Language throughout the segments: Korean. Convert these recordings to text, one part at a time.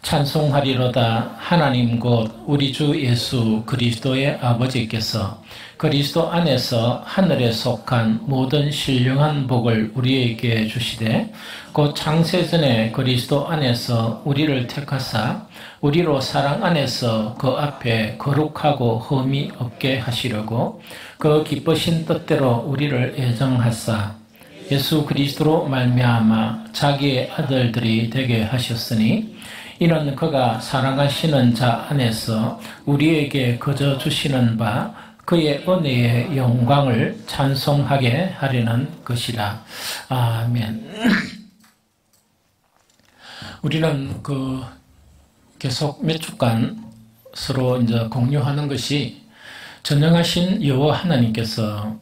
찬송하리로다. 하나님 곧 우리 주 예수 그리스도의 아버지께서 그리스도 안에서 하늘에 속한 모든 신령한 복을 우리에게 주시되 곧 창세전에 그리스도 안에서 우리를 택하사 우리로 사랑 안에서 그 앞에 거룩하고 흠이 없게 하시려고 그 기쁘신 뜻대로 우리를 애정하사 예수 그리스도로 말미암아 자기의 아들들이 되게 하셨으니 이는 그가 사랑하시는 자 안에서 우리에게 거저 주시는 바 그의 은혜의 영광을 찬송하게 하려는 것이라. 아멘. 우리는 계속 몇 주간 서로 이제 공유하는 것이 전능하신 여호와 하나님께서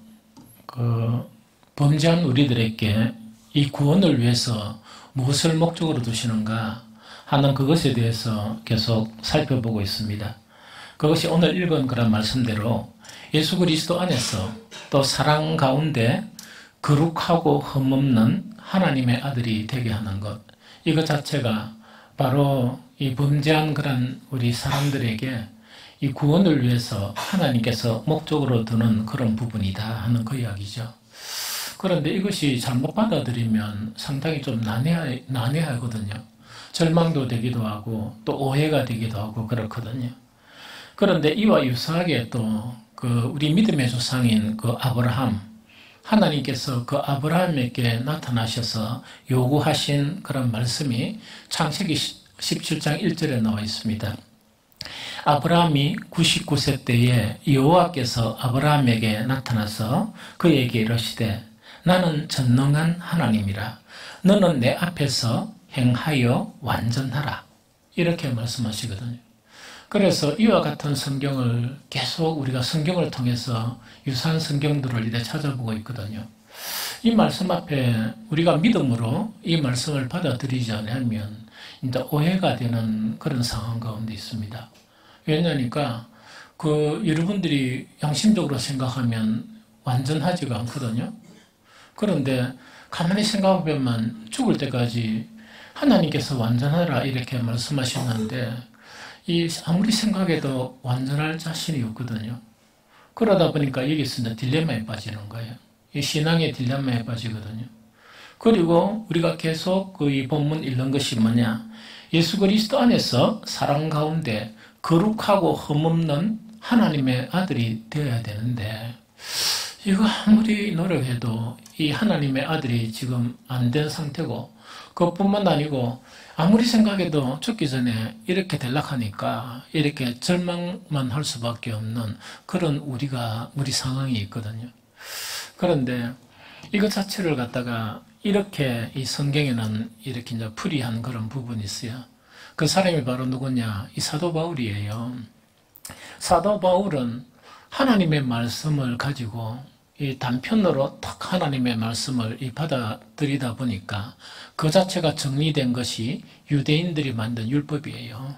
범죄한 우리들에게 이 구원을 위해서 무엇을 목적으로 두시는가 하는 그것에 대해서 계속 살펴보고 있습니다. 그것이 오늘 읽은 그런 말씀대로 예수 그리스도 안에서 또 사랑 가운데 거룩하고 흠없는 하나님의 아들이 되게 하는 것, 이것 자체가 바로 이 범죄한 그런 우리 사람들에게 이 구원을 위해서 하나님께서 목적으로 두는 그런 부분이다 하는 그 이야기죠. 그런데 이것이 잘못 받아들이면 상당히 좀 난해하거든요. 절망도 되기도 하고 또 오해가 되기도 하고 그렇거든요. 그런데 이와 유사하게 또 우리 믿음의 조상인 아브라함, 하나님께서 아브라함에게 나타나셔서 요구하신 그런 말씀이 창세기 17장 1절에 나와 있습니다. 아브라함이 99세 때에 여호와께서 아브라함에게 나타나서 그에게 이르시되 나는 전능한 하나님이라. 너는 내 앞에서 행하여 완전하라. 이렇게 말씀하시거든요. 그래서 이와 같은 성경을 계속 우리가 성경을 통해서 유사한 성경들을 이제 찾아보고 있거든요. 이 말씀 앞에 우리가 믿음으로 이 말씀을 받아들이지 않으면 이제 오해가 되는 그런 상황 가운데 있습니다. 왜냐하니까 여러분들이 양심적으로 생각하면 완전하지가 않거든요. 그런데 가만히 생각해보면 죽을 때까지 하나님께서 완전하라 이렇게 말씀하셨는데 아무리 생각해도 완전할 자신이 없거든요. 그러다 보니까 여기서 이제 딜레마에 빠지는 거예요. 이 신앙의 딜레마에 빠지거든요. 그리고 우리가 계속 이 본문 읽는 것이 뭐냐? 예수 그리스도 안에서 사랑 가운데 거룩하고 흠없는 하나님의 아들이 되어야 되는데 이거 아무리 노력해도 이 하나님의 아들이 지금 안 된 상태고 그것뿐만 아니고 아무리 생각해도 죽기 전에 이렇게 되려하니까 이렇게 절망만 할 수밖에 없는 그런 우리 상황이 있거든요. 그런데 이것 자체를 갖다가 이렇게 이 성경에는 이렇게 이제 풀이한 그런 부분이 있어요. 그 사람이 바로 누구냐? 이 사도 바울이에요. 사도 바울은 하나님의 말씀을 가지고 이 단편으로 딱 하나님의 말씀을 받아들이다 보니까 그 자체가 정리된 것이 유대인들이 만든 율법이에요.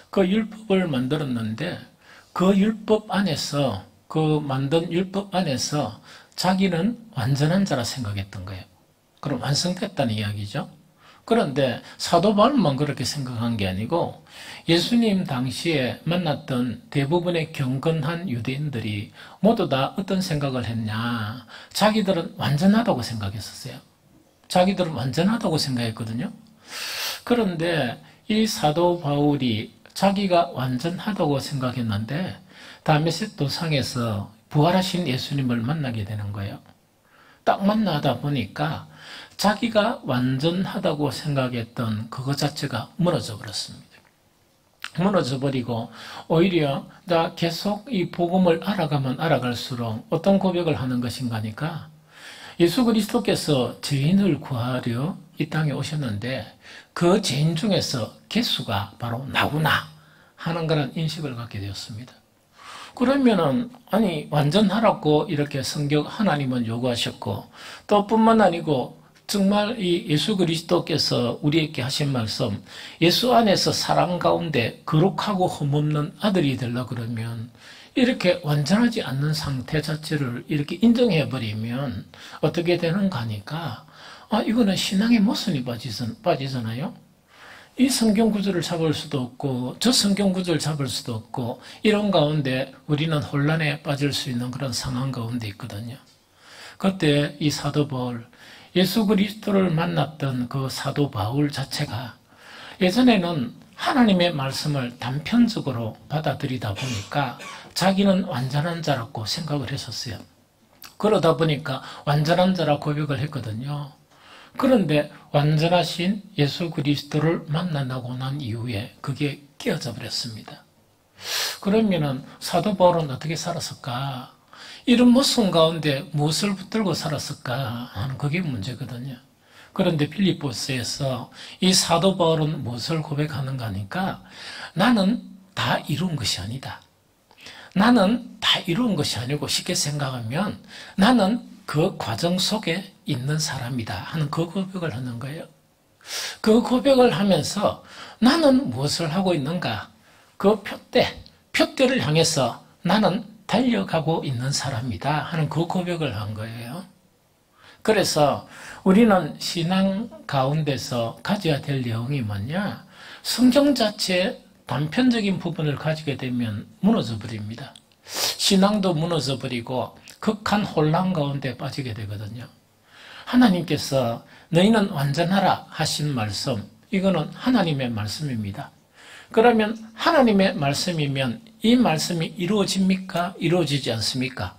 그 율법을 만들었는데 그 율법 안에서 만든 율법 안에서 자기는 완전한 자라 생각했던 거예요. 그럼 완성됐다는 이야기죠. 그런데 사도 바울만 그렇게 생각한 게 아니고 예수님 당시에 만났던 대부분의 경건한 유대인들이 모두 다 어떤 생각을 했냐? 자기들은 완전하다고 생각했었어요. 자기들은 완전하다고 생각했거든요. 그런데 이 사도 바울이 자기가 완전하다고 생각했는데 다메섹 도상에서 부활하신 예수님을 만나게 되는 거예요. 딱 만나다 보니까 자기가 완전하다고 생각했던 그것 자체가 무너져 버렸습니다. 무너져 버리고 오히려 나 계속 이 복음을 알아가면 알아갈수록 어떤 고백을 하는 것인가 하니까 예수 그리스도께서 죄인을 구하려 이 땅에 오셨는데 그 죄인 중에서 개수가 바로 나구나 하는 그런 인식을 갖게 되었습니다. 그러면은 완전하라고 이렇게 성경 하나님은 요구하셨고 또 뿐만 아니고 정말 이 예수 그리스도께서 우리에게 하신 말씀, 예수 안에서 사랑 가운데 거룩하고 흠없는 아들이 되려고 그러면 이렇게 완전하지 않는 상태 자체를 이렇게 인정해버리면 어떻게 되는가 하니까 이거는 신앙의 모순이 빠지잖아요. 이 성경 구절을 잡을 수도 없고 저 성경 구절을 잡을 수도 없고 이런 가운데 우리는 혼란에 빠질 수 있는 그런 상황 가운데 있거든요. 그때 이 사도 바울, 예수 그리스도를 만났던 그 사도 바울 자체가 예전에는 하나님의 말씀을 단편적으로 받아들이다 보니까 자기는 완전한 자라고 생각을 했었어요. 그러다 보니까 완전한 자라 고백을 했거든요. 그런데 완전하신 예수 그리스도를 만나고 난 이후에 그게 깨어져 버렸습니다. 그러면은 사도 바울은 어떻게 살았을까? 이런 모습 가운데 무엇을 붙들고 살았을까 하는 그게 문제거든요. 그런데 빌립보서에서 이 사도 바울은 무엇을 고백하는가 하니까 나는 다 이룬 것이 아니다. 나는 다 이룬 것이 아니고 쉽게 생각하면 나는 그 과정 속에 있는 사람이다 하는 그 고백을 하는 거예요. 그 고백을 하면서 나는 무엇을 하고 있는가? 그 표대를 향해서 나는 달려가고 있는 사람이다 하는 그 고백을 한 거예요. 그래서 우리는 신앙 가운데서 가져야 될 내용이 뭐냐? 성경 자체에 단편적인 부분을 가지게 되면 무너져 버립니다. 신앙도 무너져 버리고 극한 혼란 가운데 빠지게 되거든요. 하나님께서 너희는 완전하라 하신 말씀, 이거는 하나님의 말씀입니다. 그러면 하나님의 말씀이면 이 말씀이 이루어집니까? 이루어지지 않습니까?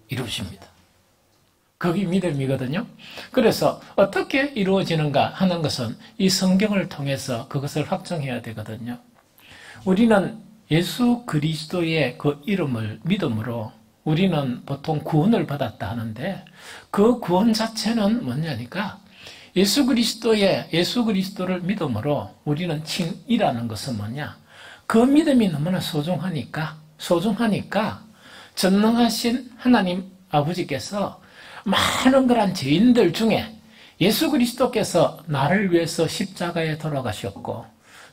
이루어집니다. 그게 믿음이거든요. 그래서 어떻게 이루어지는가 하는 것은 이 성경을 통해서 그것을 확정해야 되거든요. 우리는 예수 그리스도의 그 이름을 믿음으로 우리는 보통 구원을 받았다 하는데 그 구원 자체는 뭐냐니까 예수 그리스도를 믿음으로 우리는 칭의라는 것은 뭐냐? 그 믿음이 너무나 소중하니까 전능하신 하나님 아버지께서 많은 그런 죄인들 중에 예수 그리스도께서 나를 위해서 십자가에 돌아가셨고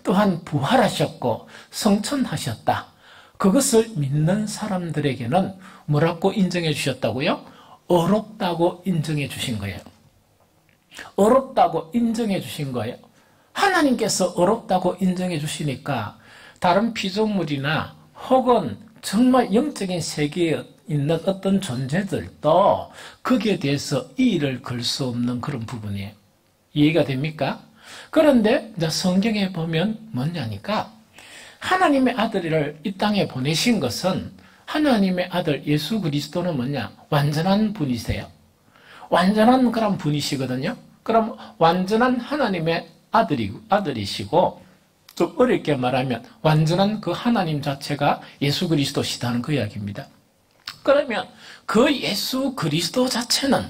또한 부활하셨고 성천하셨다. 그것을 믿는 사람들에게는 뭐라고 인정해 주셨다고요? 어렵다고 인정해 주신 거예요. 어렵다고 인정해 주신 거예요. 하나님께서 어렵다고 인정해 주시니까 다른 피조물이나 혹은 정말 영적인 세계에 있는 어떤 존재들도 거기에 대해서 이의를 걸 수 없는 그런 부분이에요. 이해가 됩니까? 그런데 이제 성경에 보면 뭐냐니까 하나님의 아들을 이 땅에 보내신 것은 하나님의 아들 예수 그리스도는 뭐냐? 완전한 분이세요. 완전한 그런 분이시거든요. 그럼 완전한 하나님의 아들이시고 좀 어렵게 말하면 완전한 그 하나님 자체가 예수 그리스도시다는 그 이야기입니다. 그러면 그 예수 그리스도 자체는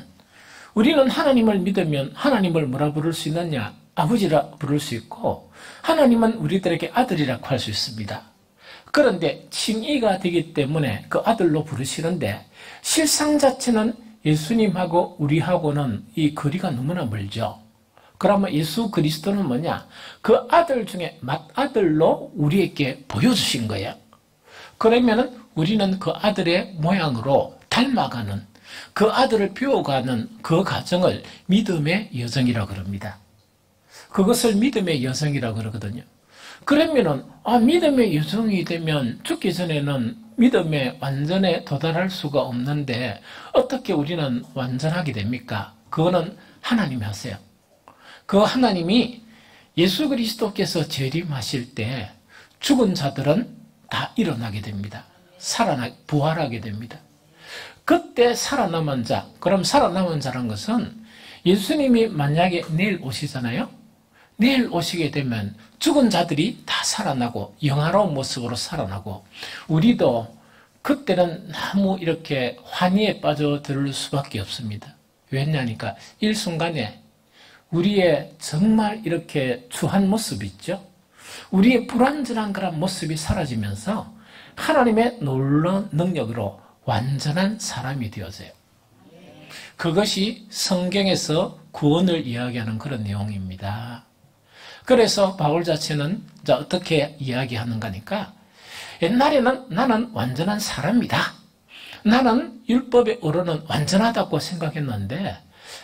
우리는 하나님을 믿으면 하나님을 뭐라 부를 수 있느냐? 아버지라 부를 수 있고 하나님은 우리들에게 아들이라고 할 수 있습니다. 그런데 칭의가 되기 때문에 그 아들로 부르시는데 실상 자체는 예수님하고 우리하고는 이 거리가 너무나 멀죠. 그러면 예수 그리스도는 뭐냐? 그 아들 중에 맏아들로 우리에게 보여주신 거예요. 그러면은 우리는 그 아들의 모양으로 닮아가는 그 아들을 배워가는 그 과정을 믿음의 여정이라고 그럽니다. 그것을 믿음의 여정이라고 그러거든요. 그러면은 믿음의 여정이 되면 죽기 전에는 믿음의 완전에 도달할 수가 없는데 어떻게 우리는 완전하게 됩니까? 그거는 하나님이 하세요. 그 하나님이 예수 그리스도께서 재림하실 때 죽은 자들은 다 일어나게 됩니다. 부활하게 됩니다. 그때 살아남은 자, 그럼 살아남은 자란 것은 예수님이 만약에 내일 오시잖아요. 내일 오시게 되면 죽은 자들이 다 살아나고 영화로운 모습으로 살아나고 우리도 그때는 너무 이렇게 환희에 빠져들 수밖에 없습니다. 왜냐니까 일순간에 우리의 정말 이렇게 추한 모습이 있죠. 우리의 불완전한 그런 모습이 사라지면서 하나님의 놀라운 능력으로 완전한 사람이 되어져요. 그것이 성경에서 구원을 이야기하는 그런 내용입니다. 그래서 바울 자체는 어떻게 이야기하는가니까 옛날에는 나는 완전한 사람이다. 나는 율법에 어로는 완전하다고 생각했는데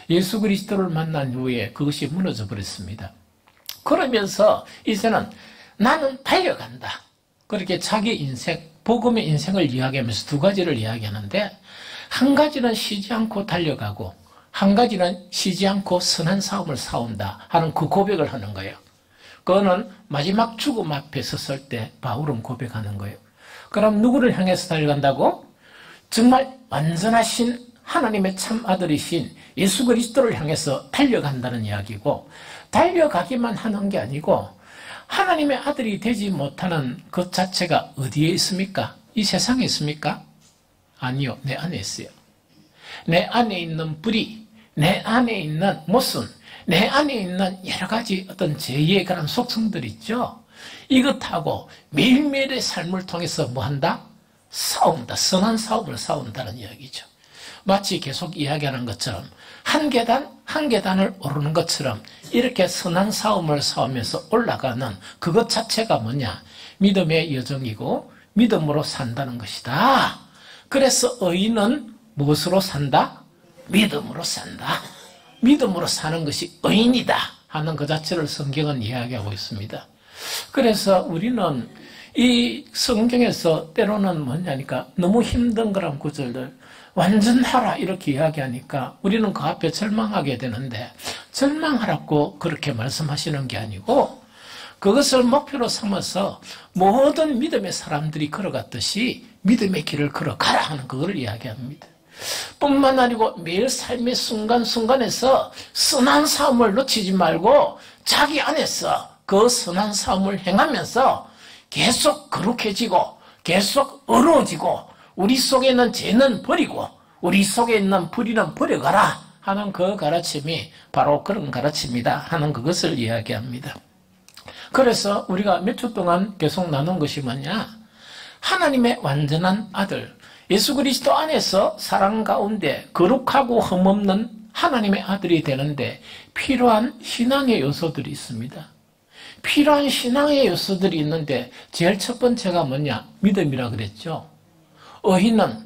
예수 그리스도를 만난 후에 그것이 무너져 버렸습니다. 그러면서 이제는 나는 달려간다. 그렇게 자기 인생, 복음의 인생을 이야기하면서 두 가지를 이야기하는데, 한 가지는 쉬지 않고 달려가고 한 가지는 쉬지 않고 선한 싸움을 싸운다 하는 그 고백을 하는 거예요. 그거는 마지막 죽음 앞에 섰을 때 바울은 고백하는 거예요. 그럼 누구를 향해서 달려간다고? 정말 완전하신 하나님의 참 아들이신 예수 그리스도를 향해서 달려간다는 이야기고, 달려가기만 하는 게 아니고 하나님의 아들이 되지 못하는 것 자체가 어디에 있습니까? 이 세상에 있습니까? 아니요, 내 안에 있어요. 내 안에 있는 불이, 내 안에 있는 모순, 내 안에 있는 여러 가지 어떤 죄의 그런 속성들 있죠. 이것하고 매일매일의 삶을 통해서 뭐 한다? 싸운다. 선한 싸움을 싸운다는 이야기죠. 마치 계속 이야기하는 것처럼 한 계단 한 계단을 오르는 것처럼 이렇게 선한 싸움을 싸우면서 올라가는 그것 자체가 뭐냐? 믿음의 여정이고 믿음으로 산다는 것이다. 그래서 의인은 무엇으로 산다? 믿음으로 산다. 믿음으로 사는 것이 의인이다 하는 그 자체를 성경은 이야기하고 있습니다. 그래서 우리는 이 성경에서 때로는 뭐냐니까 너무 힘든 그런 구절들, 완전하라 이렇게 이야기하니까 우리는 그 앞에 절망하게 되는데, 절망하라고 그렇게 말씀하시는 게 아니고 그것을 목표로 삼아서 모든 믿음의 사람들이 걸어갔듯이 믿음의 길을 걸어가라 하는 그걸 이야기합니다. 뿐만 아니고 매일 삶의 순간순간에서 선한 삶을 놓치지 말고 자기 안에서 그 선한 삶을 행하면서 계속 거룩해지고 계속 어려워지고 우리 속에 있는 죄는 버리고 우리 속에 있는 불의는 버려가라 하는 그 가르침이 바로 그런 가르침이다 하는 그것을 이야기합니다. 그래서 우리가 몇 주 동안 계속 나눈 것이 뭐냐? 하나님의 완전한 아들 예수 그리스도 안에서 사랑 가운데 거룩하고 흠없는 하나님의 아들이 되는데 필요한 신앙의 요소들이 있습니다. 필요한 신앙의 요소들이 있는데 제일 첫 번째가 뭐냐? 믿음이라 그랬죠. 의인은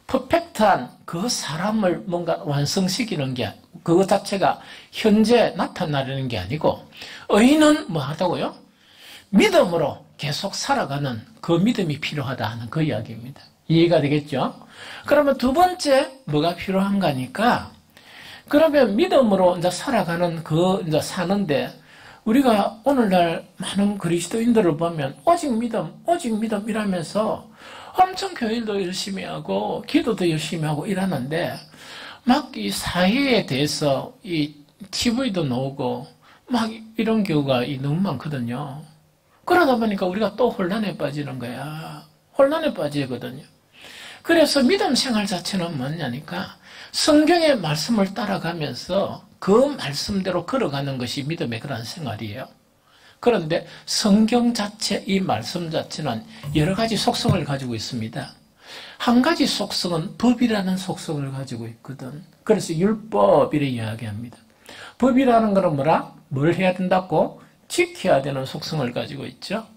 퍼펙트한 그 사람을 뭔가 완성시키는 게 그것 자체가 현재 나타나려는 게 아니고, 의인은 뭐 하다고요? 믿음으로 계속 살아가는 그 믿음이 필요하다 하는 그 이야기입니다. 이해가 되겠죠? 그러면 두 번째 뭐가 필요한가니까, 그러면 믿음으로 이제 살아가는 이제 사는데, 우리가 오늘날 많은 그리스도인들을 보면 오직 믿음 이라면서 엄청 교회도 열심히 하고 기도도 열심히 하고 이러는데, 막 이 사회에 대해서 이 TV도 나오고 막 이런 경우가 너무 많거든요. 그러다 보니까 우리가 또 혼란에 빠지는 거야. 혼란에 빠지거든요. 그래서 믿음 생활 자체는 뭐냐니까 성경의 말씀을 따라가면서 그 말씀대로 걸어가는 것이 믿음의 그런 생활이에요. 그런데 성경 자체, 이 말씀 자체는 여러 가지 속성을 가지고 있습니다. 한 가지 속성은 법이라는 속성을 가지고 있거든. 그래서 율법이라 이야기합니다. 법이라는 것은 뭐라? 뭘 해야 된다고? 지켜야 되는 속성을 가지고 있죠.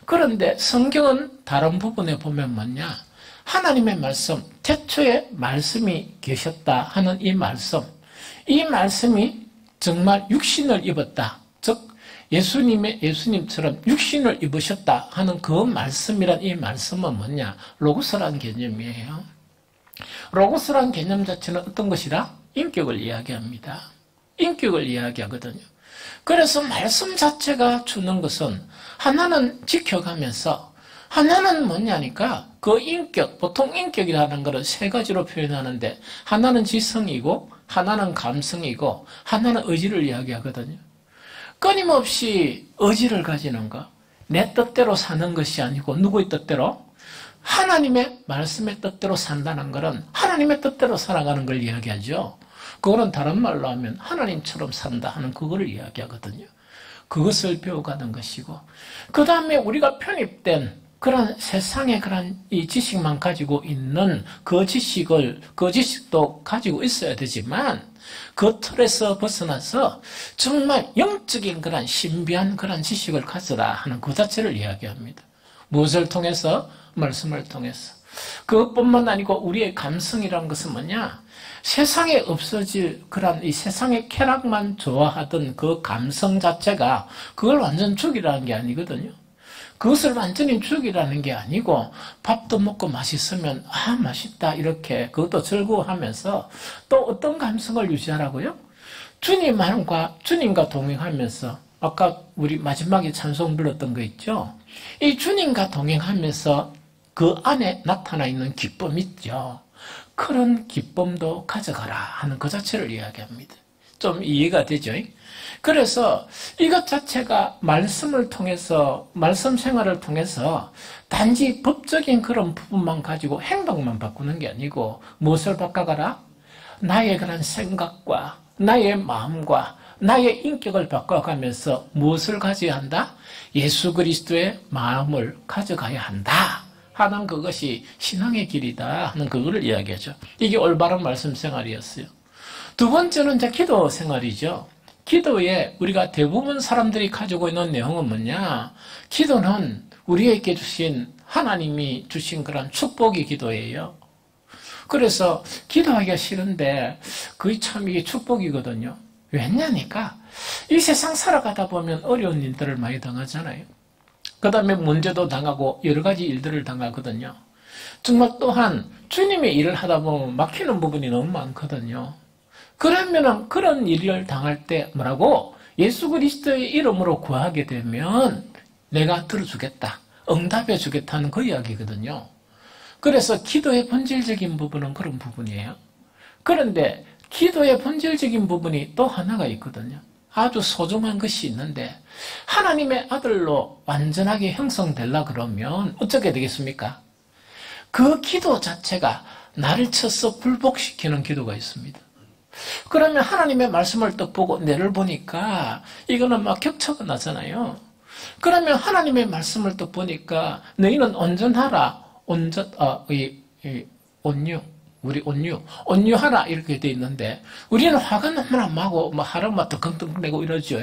그런데 성경은 다른 부분에 보면 뭐냐? 하나님의 말씀, 태초에 말씀이 계셨다 하는 이 말씀이 정말 육신을 입었다. 즉 예수님처럼 육신을 입으셨다 하는 그 말씀이란 이 말씀은 뭐냐? 로고스라는 개념이에요. 로고스라는 개념 자체는 어떤 것이라? 인격을 이야기합니다. 인격을 이야기하거든요. 그래서 말씀 자체가 주는 것은 하나는 지켜가면서 하나는 뭐냐니까 그 인격, 보통 인격이라는 것을 세 가지로 표현하는데 하나는 지성이고 하나는 감성이고 하나는 의지를 이야기하거든요. 끊임없이 의지를 가지는 것, 내 뜻대로 사는 것이 아니고 누구의 뜻대로? 하나님의 말씀의 뜻대로 산다는 것은 하나님의 뜻대로 살아가는 걸 이야기하죠. 그거는 다른 말로 하면 하나님처럼 산다 하는 그거를 이야기하거든요. 그것을 배워가는 것이고, 그 다음에 우리가 편입된 그런 세상의 그런 이 지식만 가지고 있는 그 지식도 가지고 있어야 되지만, 그 틀에서 벗어나서 정말 영적인 그런 신비한 그런 지식을 가져라 하는 그 자체를 이야기합니다. 무엇을 통해서? 말씀을 통해서. 그것뿐만 아니고 우리의 감성이라는 것은 뭐냐? 세상에 없어질 그런 이 세상의 쾌락만 좋아하던 그 감성 자체가 그걸 완전 죽이라는 게 아니거든요. 그것을 완전히 죽이라는 게 아니고 밥도 먹고 맛있으면 맛있다 이렇게 그것도 즐거워하면서 또 어떤 감성을 유지하라고요? 주님과 동행하면서 아까 우리 마지막에 찬송 불렀던 거 있죠? 이 주님과 동행하면서 그 안에 나타나 있는 기쁨 있죠? 그런 기쁨도 가져가라 하는 그 자체를 이야기합니다. 좀 이해가 되죠? 그래서 이것 자체가 말씀을 통해서, 말씀 생활을 통해서 단지 법적인 그런 부분만 가지고 행동만 바꾸는 게 아니고 무엇을 바꿔가라? 나의 그런 생각과 나의 마음과 나의 인격을 바꿔가면서 무엇을 가져야 한다? 예수 그리스도의 마음을 가져가야 한다 하는 그것이 신앙의 길이다 하는 그거를 이야기하죠. 이게 올바른 말씀 생활이었어요. 두 번째는 이제 기도 생활이죠. 기도에 우리가 대부분 사람들이 가지고 있는 내용은 뭐냐? 기도는 우리에게 주신 하나님이 주신 그런 축복의 기도예요. 그래서 기도하기가 싫은데 그게 참 이게 축복이거든요. 왜냐니까 이 세상 살아가다 보면 어려운 일들을 많이 당하잖아요. 그 다음에 문제도 당하고 여러 가지 일들을 당하거든요. 정말 또한 주님의 일을 하다 보면 막히는 부분이 너무 많거든요. 그러면은 그런 일을 당할 때 뭐라고? 예수 그리스도의 이름으로 구하게 되면 내가 들어주겠다. 응답해 주겠다는 그 이야기거든요. 그래서 기도의 본질적인 부분은 그런 부분이에요. 그런데 기도의 본질적인 부분이 또 하나가 있거든요. 아주 소중한 것이 있는데 하나님의 아들로 완전하게 형성되려 그러면 어떻게 되겠습니까? 그 기도 자체가 나를 쳐서 굴복시키는 기도가 있습니다. 그러면 하나님의 말씀을 딱 보고 내를 보니까 이거는 막 격차가 나잖아요. 그러면 하나님의 말씀을 딱 보니까 너희는 온전하라, 온유하라 이렇게 돼 있는데 우리는 화가 너무나 나고 막 하루마다 끙끙대고 이러죠.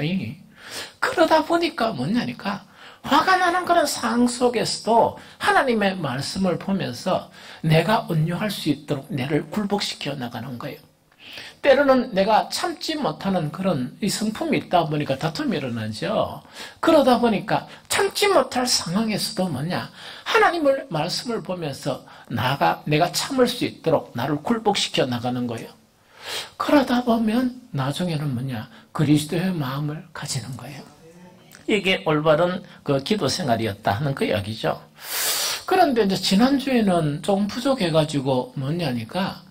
그러다 보니까 뭐냐니까 화가 나는 그런 상황 속에서도 하나님의 말씀을 보면서 내가 온유할 수 있도록 내를 굴복시켜 나가는 거예요. 때로는 내가 참지 못하는 그런 이 성품이 있다 보니까 다툼이 일어나죠. 그러다 보니까 참지 못할 상황에서도 뭐냐? 하나님의 말씀을 보면서 내가 참을 수 있도록 나를 굴복시켜 나가는 거예요. 그러다 보면 나중에는 뭐냐? 그리스도의 마음을 가지는 거예요. 이게 올바른 그 기도 생활이었다 하는 그 이야기죠. 그런데 이제 지난주에는 조금 부족해가지고 뭐냐니까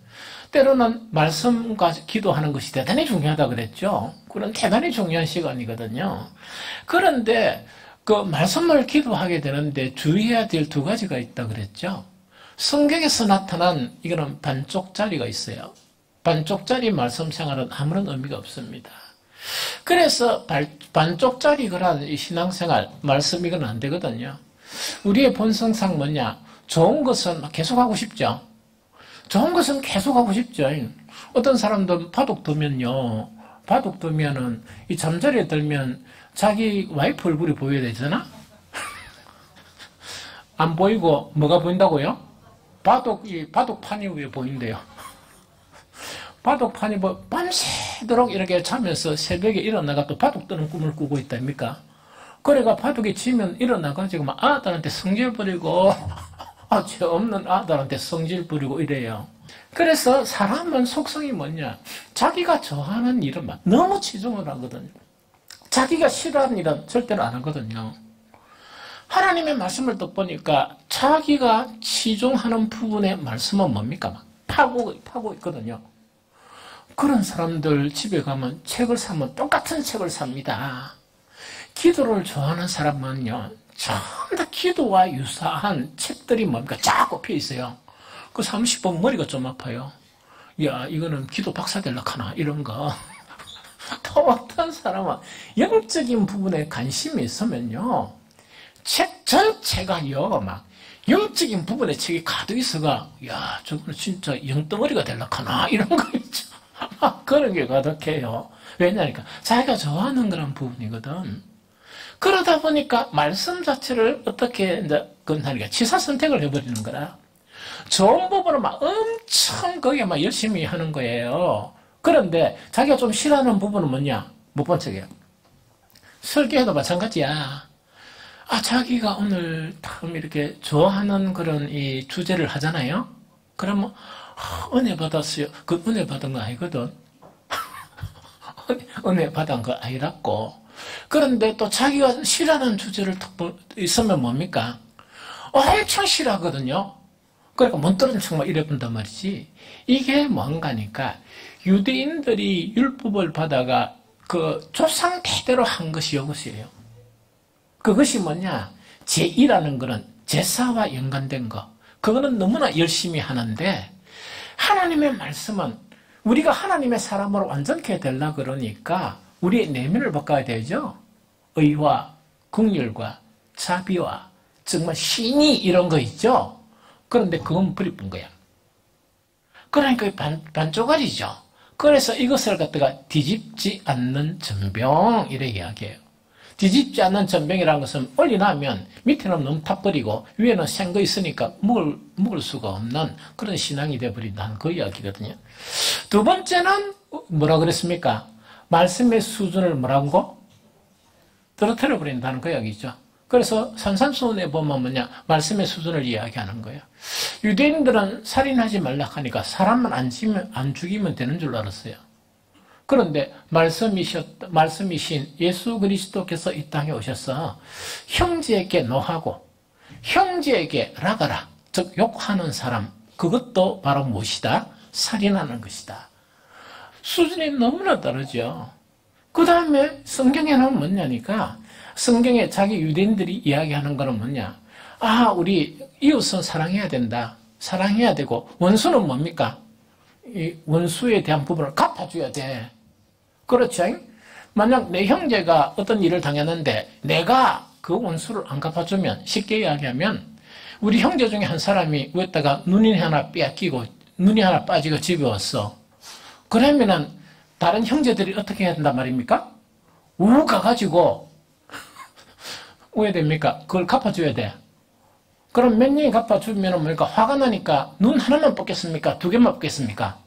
때로는 말씀과 기도하는 것이 대단히 중요하다 그랬죠. 그런 대단히 중요한 시간이거든요. 그런데 그 말씀을 기도하게 되는데 주의해야 될 두 가지가 있다 그랬죠. 성경에서 나타난 이거는 반쪽짜리가 있어요. 반쪽짜리 말씀 생활은 아무런 의미가 없습니다. 그래서 반쪽짜리 그런 신앙생활, 말씀 이건 안 되거든요. 우리의 본성상 뭐냐? 좋은 것은 계속하고 싶죠. 좋은 것은 계속하고 싶죠. 어떤 사람도 바둑 두면은 이 잠자리에 들면 자기 와이프 얼굴이 보여야 되잖아? 안 보이고 뭐가 보인다고요? 바둑판이 왜 보인대요? 바둑판이 밤새도록 이렇게 자면서 새벽에 일어나가 또 바둑 뜨는 꿈을 꾸고 있답니까? 그래가 바둑이 지면 일어나가지고 막 아들한테 성질 부리고 죄 없는 아들한테 성질 부리고 이래요. 그래서 사람은 속성이 뭐냐? 자기가 좋아하는 일은 너무 치중을 하거든요. 자기가 싫어하는 일은 절대로 안 하거든요. 하나님의 말씀을 또 보니까 자기가 치중하는 부분의 말씀은 뭡니까? 파고 있거든요. 그런 사람들 집에 가면 책을 사면 똑같은 책을 삽니다. 기도를 좋아하는 사람은요, 전부 다 기도와 유사한 책들이 뭡니까? 쫙 꼽혀 있어요. 그 30번 머리가 좀 아파요. 야, 이거는 기도 박사 되려고 하나? 이런 거. 또 어떤 사람은 영적인 부분에 관심이 있으면요, 책 전체가요, 영적인 부분에 책이 가득 있어가, 야, 저거는 진짜 영덩어리가 되려고 하나? 이런 거 있죠. 그런 게 가득해요. 왜냐니까 자기가 좋아하는 그런 부분이거든. 그러다 보니까 말씀 자체를 어떻게 이제 치사 선택을 해버리는 거라. 좋은 부분은 막 엄청 거기에 막 열심히 하는 거예요. 그런데 자기가 좀 싫어하는 부분은 뭐냐? 못 본 척이에요. 설교해도 마찬가지야. 자기가 오늘 참 이렇게 좋아하는 그런 이 주제를 하잖아요? 그러면, 은혜 받았어요. 그 은혜 받은 거 아니거든. 은혜 받은 거 아니라고. 그런데 또 자기가 싫어하는 주제를 있으면 뭡니까? 엄청 싫어하거든요. 그러니까 못 들은 척만 이래 본단 말이지. 이게 뭔가니까, 유대인들이 율법을 받아가 그 조상 대대로 한 것이 이것이에요. 그것이 뭐냐? 제의라는 거는 제사와 연관된 거. 그거는 너무나 열심히 하는데, 하나님의 말씀은 우리가 하나님의 사람으로 완전케 되려 그러니까 우리의 내면을 바꿔야 되죠. 의와 긍휼과 자비와 정말 신이 이런 거 있죠. 그런데 그건 버려본 거야. 그러니까 반쪽알이죠. 그래서 이것을 갖다가 뒤집지 않는 전병 이래 이야기해요. 뒤집지 않는 전병이라는 것은 올려놓으면 밑에는 너무 타버리고 위에는 생거 있으니까 먹을 수가 없는 그런 신앙이 되어버린다는 그 이야기거든요. 두 번째는 뭐라 그랬습니까? 말씀의 수준을 뭐라고? 떨어뜨려 버린다는 그 이야기죠. 그래서 산산수훈에 보면 뭐냐? 말씀의 수준을 이야기하는 거예요. 유대인들은 살인하지 말라 하니까 사람만 안 죽이면 되는 줄 알았어요. 그런데 말씀이신 예수 그리스도께서 이 땅에 오셔서 형제에게 노하고 형제에게 락하라, 즉 욕하는 사람, 그것도 바로 무엇이다? 살인하는 것이다. 수준이 너무나 다르죠. 그 다음에 성경에는 뭐냐니까, 성경에 자기 유대인들이 이야기하는 거는 뭐냐? 우리 이웃은 사랑해야 된다. 사랑해야 되고, 원수는 뭡니까? 이 원수에 대한 부분을 갚아줘야 돼. 그렇죠? 만약 내 형제가 어떤 일을 당했는데 내가 그 원수를 안 갚아주면, 쉽게 이야기하면 우리 형제 중에 한 사람이 위에다가 눈이 하나 빼앗기고 눈이 하나 빠지고 집에 왔어. 그러면은 다른 형제들이 어떻게 해야 된단 말입니까? 가가지고 왜 됩니까? 그걸 갚아줘야 돼. 그럼 몇 년이 갚아주면 뭡니까? 화가 나니까 눈 하나만 뽑겠습니까? 두 개만 뽑겠습니까?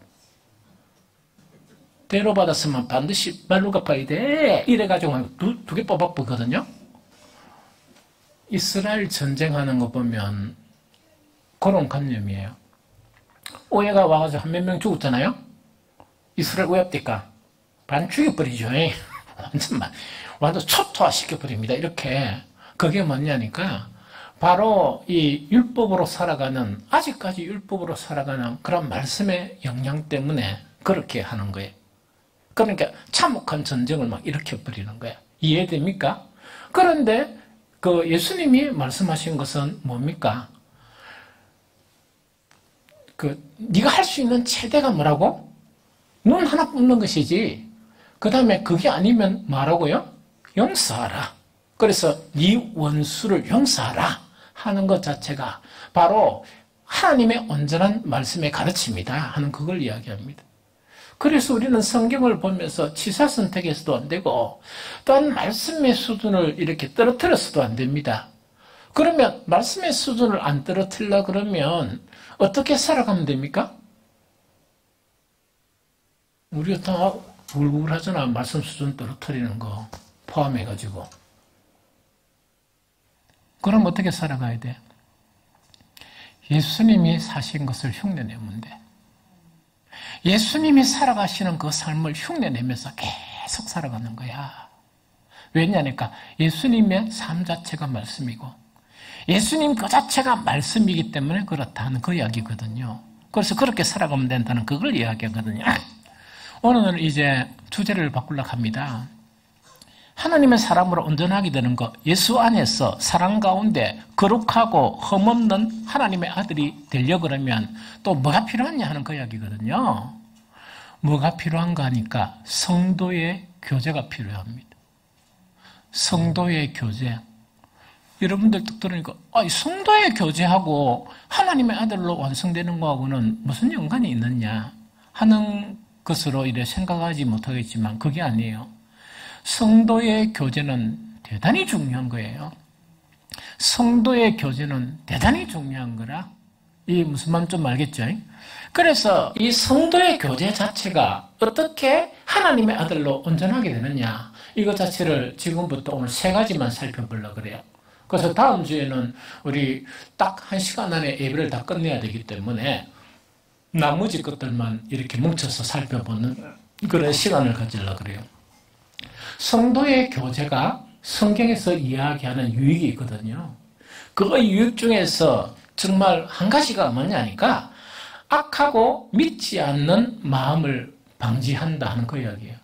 대로 받았으면 반드시 말로 갚아야 돼. 이래가지고 두 개 뽑아보거든요. 이스라엘 전쟁하는 거 보면 그런 관념이에요. 오해가 와가지고 한 몇 명 죽었잖아요. 이스라엘 왜 합니까? 반 죽여버리죠. 완전 초토화 시켜버립니다. 이렇게. 그게 뭐냐니까 바로 이 율법으로 살아가는, 아직까지 율법으로 살아가는 그런 말씀의 영향 때문에 그렇게 하는 거예요. 그러니까 참혹한 전쟁을 막 일으켜버리는 거야. 이해됩니까? 그런데 그 예수님이 말씀하신 것은 뭡니까? 네가 할 수 있는 최대가 뭐라고? 눈 하나 뽑는 것이지. 그 다음에 그게 아니면 뭐라고요? 용서하라. 그래서 네 원수를 용서하라 하는 것 자체가 바로 하나님의 온전한 말씀의 가르침이다 하는 그걸 이야기합니다. 그래서 우리는 성경을 보면서 취사 선택해서도 안 되고 또한 말씀의 수준을 이렇게 떨어뜨려서도 안 됩니다. 그러면 말씀의 수준을 안 떨어뜨리려 그러면 어떻게 살아가면 됩니까? 우리가 다 울울하잖아. 말씀 수준 떨어뜨리는 거 포함해가지고. 그럼 어떻게 살아가야 돼? 예수님이 사신 것을 흉내내면 돼. 예수님이 살아가시는 그 삶을 흉내내면서 계속 살아가는 거야. 왜냐니까 예수님의 삶 자체가 말씀이고 예수님 그 자체가 말씀이기 때문에 그렇다는 그 이야기거든요. 그래서 그렇게 살아가면 된다는 그걸 이야기하거든요. 오늘은 이제 주제를 바꾸려고 합니다. 하나님의 사람으로 온전하게 되는 것, 예수 안에서 사랑 가운데 거룩하고 흠없는 하나님의 아들이 되려고 그러면 또 뭐가 필요하냐 하는 그 이야기거든요. 뭐가 필요한가 하니까 성도의 교제가 필요합니다. 성도의 교제. 여러분들 딱 들으니까 성도의 교제하고 하나님의 아들로 완성되는 거하고는 무슨 연관이 있느냐 하는 것으로 이래 생각하지 못하겠지만 그게 아니에요. 성도의 교제는 대단히 중요한 거예요. 성도의 교제는 대단히 중요한 거라 이 무슨 말인지 좀 알겠죠? 그래서 이 성도의 교제 자체가 어떻게 하나님의 아들로 온전하게 되느냐, 이것 자체를 지금부터 오늘 세 가지만 살펴보려고 그래요. 그래서 다음 주에는 우리 딱 1시간 안에 예배를 다 끝내야 되기 때문에 나머지 것들만 이렇게 뭉쳐서 살펴보는 그런 시간을 가지려고 그래요. 성도의 교제가 성경에서 이야기하는 유익이 있거든요. 그 유익 중에서 정말 한 가지가 뭐냐니까 악하고 믿지 않는 마음을 방지한다 하는 그 이야기예요.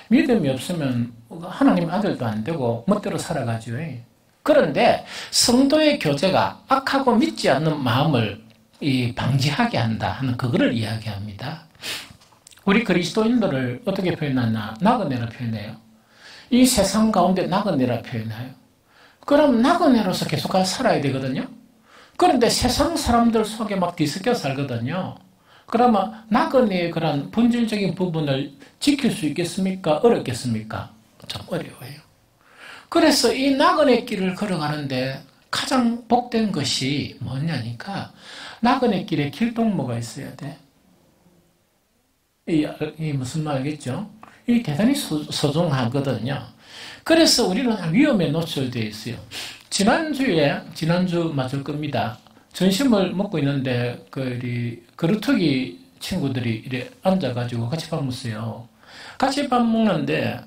믿음이 없으면 하나님 아들도 안 되고 멋대로 살아가죠. 그런데 성도의 교제가 악하고 믿지 않는 마음을 방지하게 한다 하는 그거를 이야기합니다. 우리 그리스도인들을 어떻게 표현하나? 나그네라 표현해요. 이 세상 가운데 나그네라 표현해요. 그럼 나그네로서 계속 살아야 되거든요. 그런데 세상 사람들 속에 막 뒤섞여 살거든요. 그러면 나그네의 그런 본질적인 부분을 지킬 수 있겠습니까? 어렵겠습니까? 좀 어려워요. 그래서 이 나그네 길을 걸어가는데 가장 복된 것이 뭐냐니까 나그네 길에 길동무가 있어야 돼. 이 무슨 말이겠죠? 이 대단히 소중하거든요. 그래서 우리는 위험에 노출되어 있어요. 지난주 맞을 겁니다. 점심을 먹고 있는데 그루터기 친구들이 이래 앉아가지고 같이 밥 먹어요. 같이 밥 먹는데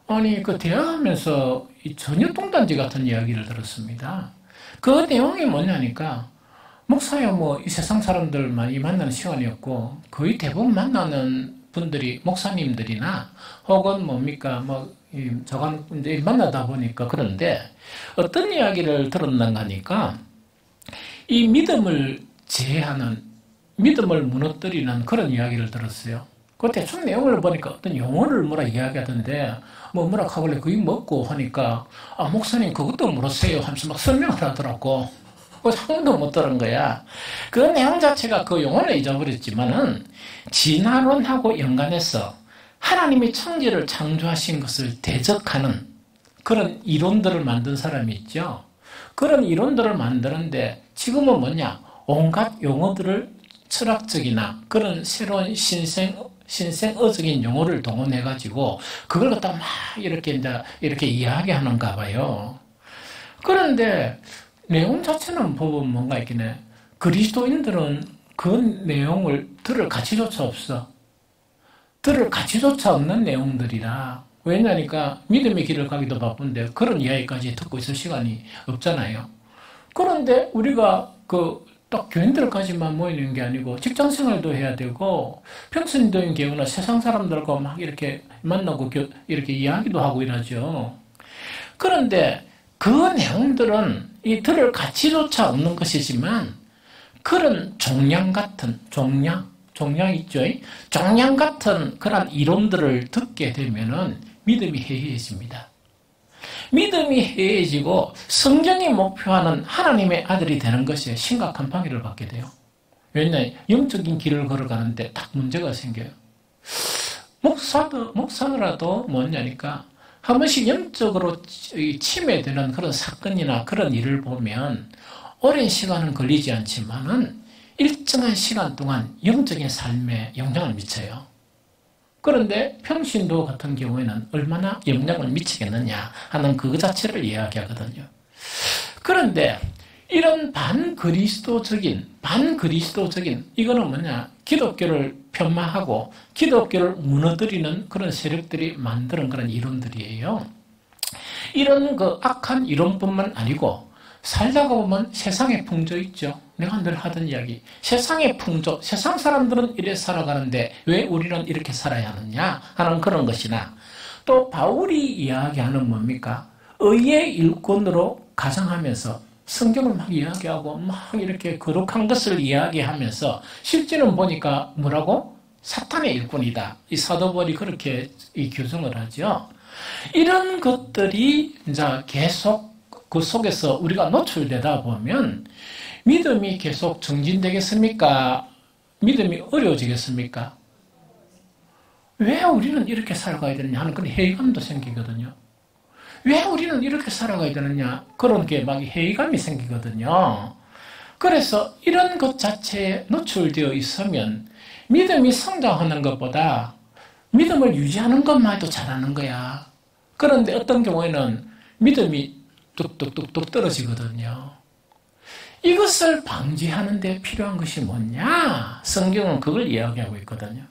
아니 대화하면서 이 전혀 똥단지 같은 이야기를 들었습니다. 그 내용이 뭐냐니까 목사야 이 세상 사람들 많이 만나는 시간이었고 거의 대부분 만나는 분들이 목사님들이나 혹은 저간 이제 만나다 보니까 그런데 어떤 이야기를 들었는가 하니까 이 믿음을 제해하는, 믿음을 무너뜨리는 그런 이야기를 들었어요. 그 대충 내용을 보니까 어떤 용어를 이야기하던데 뭐라 하길래 그게 먹고 하니까 목사님 그것도 물으세요 하면서 막 설명을 하더라고. 그 상도 못 들은 거야. 그 내용 자체가 그 용어를 잊어버렸지만은 진화론하고 연관해서 하나님이 천지를 창조하신 것을 대적하는 그런 이론들을 만든 사람이 있죠. 그런 이론들을 만드는데 지금은 온갖 용어들을 철학적이나 그런 새로운 신생어적인 용어를 동원해가지고 그걸 갖다 막 이렇게 이야기하는가 봐요. 그런데 내용 자체는 보면 뭔가 있긴 해. 그리스도인들은 그 내용을 들을 가치조차 없어. 들을 가치조차 없는 내용들이라. 왜냐니까 믿음의 길을 가기도 바쁜데 그런 이야기까지 듣고 있을 시간이 없잖아요. 그런데 우리가 딱 교인들까지만 모이는 게 아니고 직장 생활도 해야 되고 평신도인 경우나 세상 사람들과 막 이렇게 만나고 이렇게 이야기도 하고 이러죠. 그런데 그 내용들은 이 들을 가치조차 없는 것이지만 그런 종량 있죠. 종량 같은 그런 이론들을 듣게 되면은 믿음이 해이해집니다. 믿음이 해이해지고 성경이 목표하는 하나님의 아들이 되는 것에 심각한 방해를 받게 돼요. 왜냐하면 영적인 길을 걸어가는데 딱 문제가 생겨요. 목사라도 뭐냐니까 한 번씩 영적으로 침해되는 그런 사건이나 그런 일을 보면 오랜 시간은 걸리지 않지만은 일정한 시간 동안 영적인 삶에 영향을 미쳐요. 그런데 평신도 같은 경우에는 얼마나 영향을 미치겠느냐 하는 그 자체를 이야기하거든요. 그런데 이런 반그리스도적인 이거는 기독교를 폄하하고 기독교를 무너뜨리는 그런 세력들이 만드는 그런 이론들이에요. 이런 악한 이론뿐만 아니고 살다가 보면 세상의 풍조 있죠. 내가 늘 하던 이야기. 세상의 풍조, 세상 사람들은 이래 살아가는데 왜 우리는 이렇게 살아야 하느냐 하는 그런 것이나 또 바울이 이야기하는 뭡니까? 의의 일꾼으로 가정하면서 성경을 막 이야기하고 막 이렇게 거룩한 것을 이야기하면서 실제는 보니까 뭐라고? 사탄의 일꾼이다. 이 사도 바울이 그렇게 규정을 하죠. 이런 것들이 이제 계속 그 속에서 우리가 노출되다 보면 믿음이 계속 정진되겠습니까? 믿음이 어려워지겠습니까? 왜 우리는 이렇게 살아가야 되느냐 하는 그런 회의감도 생기거든요. 왜 우리는 이렇게 살아가야 되느냐 그런 게 막 회의감이 생기거든요. 그래서 이런 것 자체에 노출되어 있으면 믿음이 성장하는 것보다 믿음을 유지하는 것만 해도 잘하는 거야. 그런데 어떤 경우에는 믿음이 뚝뚝뚝뚝 떨어지거든요. 이것을 방지하는 데 필요한 것이 뭐냐? 성경은 그걸 이야기하고 있거든요.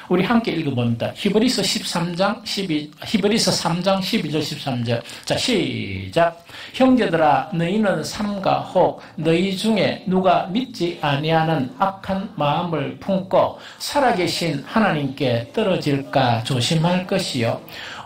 우리 함께 읽어봅니다. 히브리서 3장 12절 13절. 자, 시작. 형제들아, 너희는 삼가 혹 너희 중에 누가 믿지 아니하는 악한 마음을 품고 살아계신 하나님께 떨어질까 조심할 것이요.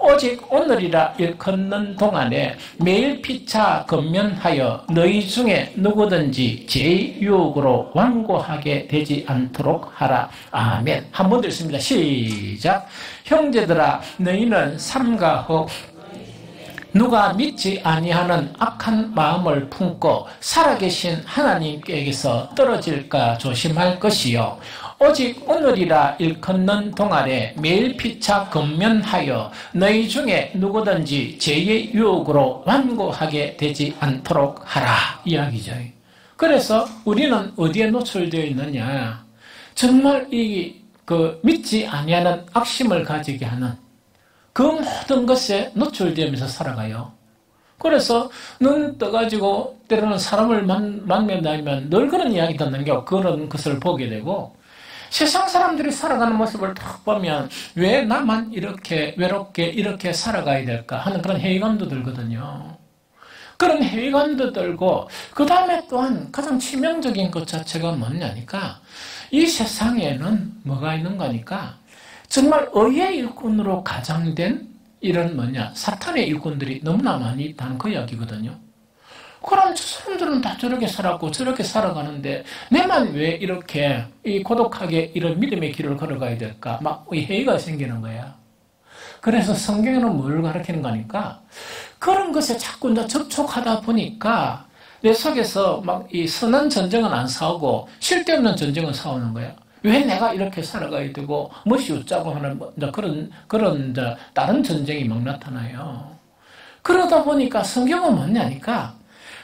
오직 오늘이라 일컫는 동안에 매일 피차 건면하여 너희 중에 누구든지 제 유혹으로 완고하게 되지 않도록 하라. 아멘. 한 번 더 읽습니다. 시작. 형제들아, 너희는 삼가 혹 누가 믿지 아니하는 악한 마음을 품고 살아계신 하나님께서 떨어질까 조심할 것이요. 오직 오늘이라 일컫는 동안에 매일 피차 건면하여 너희 중에 누구든지 죄의 유혹으로 완고하게 되지 않도록 하라. 이야기죠. 그래서 우리는 어디에 노출되어 있느냐? 정말 믿지 아니하는 악심을 가지게 하는 그 모든 것에 노출되면서 살아가요. 그래서 눈 떠가지고 때로는 사람을 만나면 늘 그런 이야기 듣는 게 그런 것을 보게 되고, 세상 사람들이 살아가는 모습을 딱 보면 왜 나만 이렇게 외롭게 이렇게 살아가야 될까 하는 그런 회의감도 들거든요. 그런 회의감도 들고, 그 다음에 또한 가장 치명적인 것 자체가 뭐냐니까, 이 세상에는 뭐가 있는 거니까 정말 의의 일꾼으로 가장된 이런 사탄의 일꾼들이 너무나 많이 있다는 그 이야기거든요. 그럼 저 사람들은 다 저렇게 살았고 저렇게 살아가는데 내만 왜 이렇게 고독하게 이런 믿음의 길을 걸어가야 될까? 막 회의가 생기는 거야. 그래서 성경에는 뭘 가르치는 거니까 그런 것에 자꾸 이제 접촉하다 보니까 내 속에서 막 이 선한 전쟁은 안 싸우고 쓸데없는 전쟁은 싸우는 거야. 왜 내가 이렇게 살아가야 되고 멋이 웃자고 하는 그런 다른 전쟁이 막 나타나요. 그러다 보니까 성경은 뭐냐니까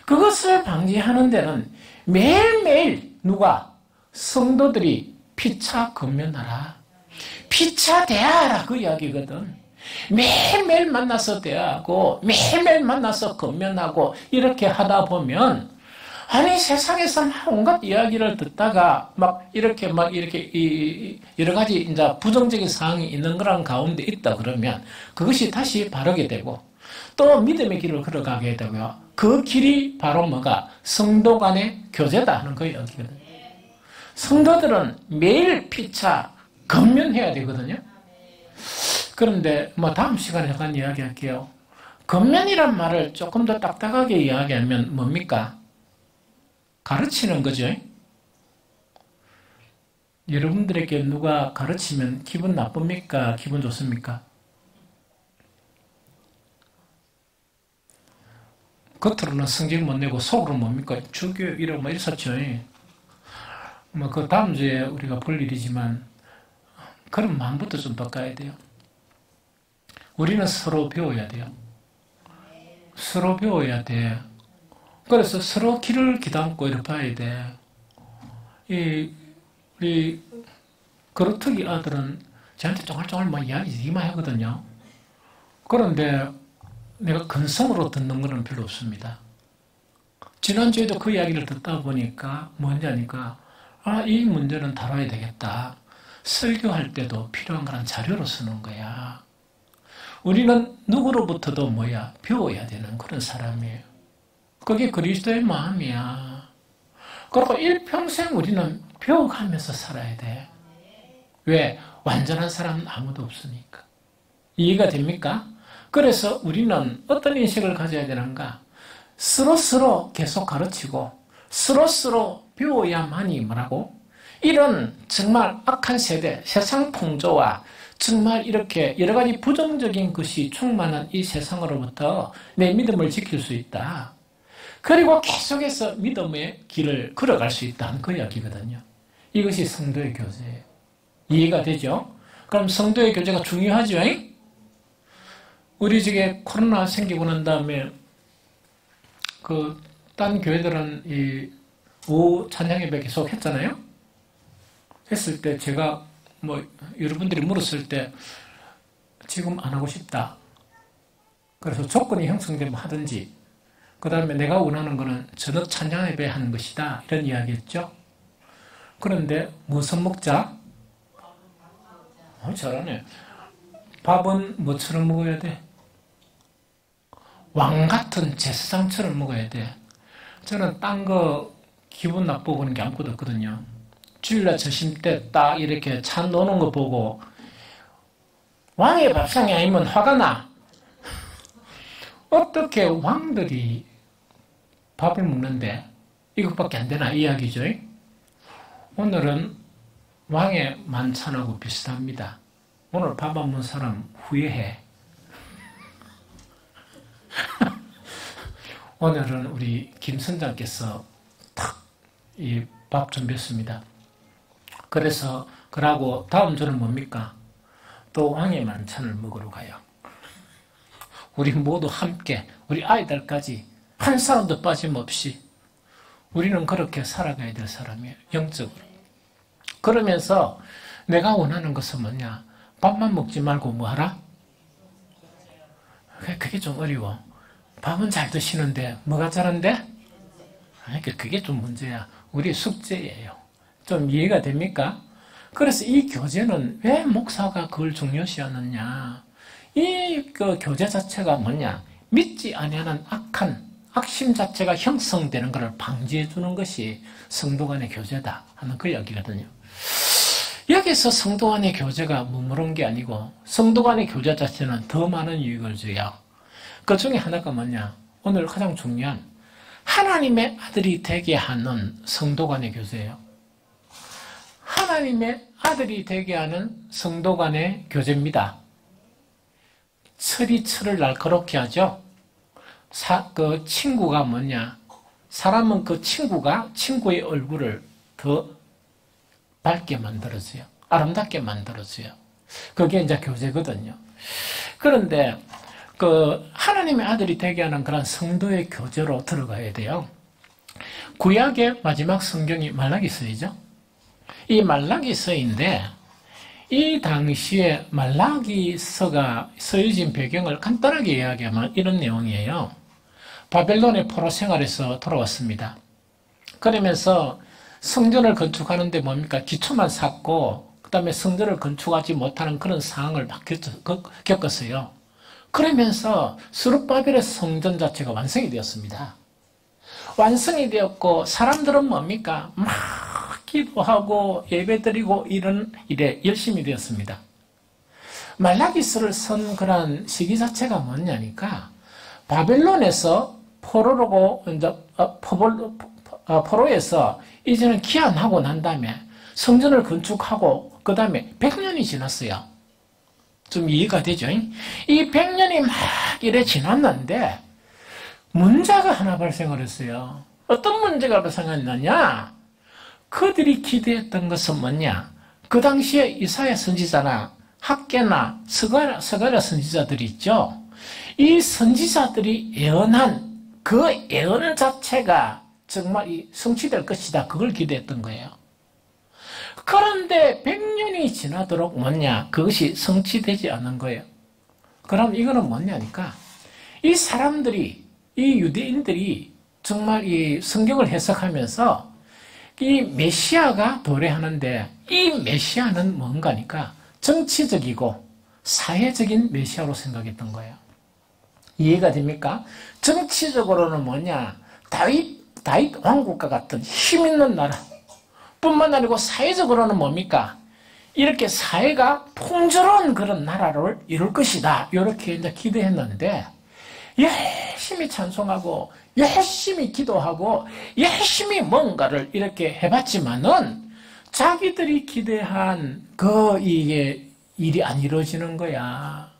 그것을 방지하는 데는 매일매일 성도들이 피차 건면하라. 피차 대하라 그 이야기거든. 매일매일 만나서 대하고 매일매일 만나서 건면하고 이렇게 하다 보면 아니 세상에서 온갖 이야기를 듣다가 이렇게 여러 가지 이제 부정적인 사항이 있는 거랑 가운데 있다 그러면 그것이 다시 바르게 되고 또 믿음의 길을 걸어가게 되고요. 그 길이 바로 뭐가 성도 간의 교제다 하는 거 이야기거든요. 성도들은 매일 피차 건면해야 되거든요. 그런데 다음 시간에 잠깐 이야기할게요. 건면이란 말을 조금 더 딱딱하게 이야기하면 뭡니까? 가르치는 거죠. 여러분들에게 누가 가르치면 기분 나쁩니까? 기분 좋습니까? 겉으로는 성질 못 내고 속으로 뭡니까? 주교 이러고 이랬었죠. 그 다음 주에 우리가 볼 일이지만 그런 마음부터 좀 바꿔야 돼요. 우리는 서로 배워야 돼요. 서로 배워야 돼. 그래서 서로 길을 기담고 이렇게 봐야 돼. 우리 그루터기 아들은 저한테 쫑알쫑알 이야기 이만 하거든요. 그런데 내가 근성으로 듣는 거는 별로 없습니다. 지난주에도 그 이야기를 듣다 보니까 뭐냐니까 이 문제는 다뤄야 되겠다. 설교할 때도 필요한 거란 자료로 쓰는 거야. 우리는 누구로부터도 배워야 되는 그런 사람이에요. 그게 그리스도의 마음이야. 그리고 일평생 우리는 배워가면서 살아야 돼. 왜? 완전한 사람은 아무도 없으니까. 이해가 됩니까? 그래서 우리는 어떤 인식을 가져야 되는가? 서로 계속 가르치고 서로 배워야만이 이런 정말 악한 세대, 세상 풍조와 정말 이렇게 여러 가지 부정적인 것이 충만한 이 세상으로부터 내 믿음을 지킬 수 있다. 그리고 계속해서 믿음의 길을 걸어갈 수 있다는 그 이야기거든요. 이것이 성도의 교제예요. 이해가 되죠? 그럼 성도의 교제가 중요하죠? 우리 집에 코로나 생기고 난 다음에 딴 교회들은 오후 찬양 예배 계속 했잖아요. 했을 때 제가 여러분들이 물었을 때 지금 안 하고 싶다. 그래서 조건이 형성되면 하든지, 그 다음에 내가 원하는 거는 저녁 찬양 예배 하는 것이다. 이런 이야기였죠. 그런데 무슨 먹자? 잘하네. 밥은 뭐처럼 먹어야 돼? 왕 같은 제사장처럼 먹어야 돼. 저는 딴 거 기분 나쁘고 그런 게 아무것도 없거든요. 주일날 점심 때 딱 이렇게 차 노는 거 보고 왕의 밥상이 아니면 화가 나. 어떻게 왕들이 밥을 먹는데 이것밖에 안 되나 이야기죠. 오늘은 왕의 만찬하고 비슷합니다. 오늘 밥 안 먹은 사람 후회해. 오늘은 우리 김 선장께서 탁 이 밥 준비했습니다. 그래서 그러고 다음 주는 뭡니까? 또 왕의 만찬을 먹으러 가요. 우리 모두 함께, 우리 아이들까지 한 사람도 빠짐없이 우리는 그렇게 살아가야 될 사람이에요. 영적으로. 그러면서 내가 원하는 것은 뭐냐? 밥만 먹지 말고 뭐 하라? 그게 좀 어려워. 밥은 잘 드시는데 뭐가 잘한데? 그게 좀 문제야. 우리 숙제예요. 좀 이해가 됩니까? 그래서 이 교제는 왜 목사가 그걸 중요시하느냐? 이 교제 자체가 뭐냐? 믿지 아니하는 악심 자체가 형성되는 것을 방지해 주는 것이 성도 간의 교제다 하는 그 이야기거든요. 여기서 성도 간의 교제가 머무른 게 아니고 성도 간의 교제 자체는 더 많은 유익을 줘요. 그 중에 하나가 뭐냐? 오늘 가장 중요한 하나님의 아들이 되게 하는 성도 간의 교제예요. 하나님의 아들이 되게 하는 성도 간의 교제입니다. 철이 철을 날카롭게 하죠. 그 친구가 뭐냐? 사람은 그 친구의 얼굴을 더 밝게 만들어줘요. 아름답게 만들어줘요. 그게 이제 교제거든요. 그런데 그 하나님의 아들이 되게 하는 그런 성도의 교제로 들어가야 돼요. 구약의 마지막 성경이 말라기서이죠. 이 말라기서인데 이 당시에 말라기서가 쓰여진 배경을 간단하게 이야기하면 이런 내용이에요. 바벨론의 포로 생활에서 돌아왔습니다. 그러면서 성전을 건축하는데 뭡니까? 기초만 샀고 그 다음에 성전을 건축하지 못하는 그런 상황을 막 겪었어요. 그러면서 스룹바벨의 성전 자체가 완성이 되었습니다. 완성이 되었고 사람들은 뭡니까? 막 기도하고 예배드리고 이런 일에 열심히 되었습니다. 말라기서를 쓴 그런 시기 자체가 뭐냐니까 바벨론에서 포로에서 이제는 귀환하고 난 다음에 성전을 건축하고 그 다음에 100년이 지났어요. 좀 이해가 되죠? 이 100년이 막 이래 지났는데 문제가 하나 발생을 했어요. 어떤 문제가 발생했느냐? 그들이 기대했던 것은 뭐냐? 그 당시에 이사야 선지자나 학개나 스가랴 선지자들이 있죠. 이 선지자들이 예언한 그 예언 자체가 정말 성취될 것이다. 그걸 기대했던 거예요. 그런데 100년이 지나도록 뭐냐? 그것이 성취되지 않은 거예요. 그럼 이거는 뭐냐니까 이 사람들이, 이 유대인들이 정말 이 성경을 해석하면서 이 메시아가 도래하는데 이 메시아는 뭔가니까 정치적이고 사회적인 메시아로 생각했던 거예요. 이해가 됩니까? 정치적으로는 뭐냐? 다윗 왕국과 같은 힘 있는 나라 뿐만 아니고 사회적으로는 뭡니까? 이렇게 사회가 풍조로운 그런 나라를 이룰 것이다. 이렇게 이제 기대했는데 열심히 찬송하고 열심히 기도하고 열심히 뭔가를 이렇게 해봤지만은 자기들이 기대한 이게 일이 안 이루어지는 거야.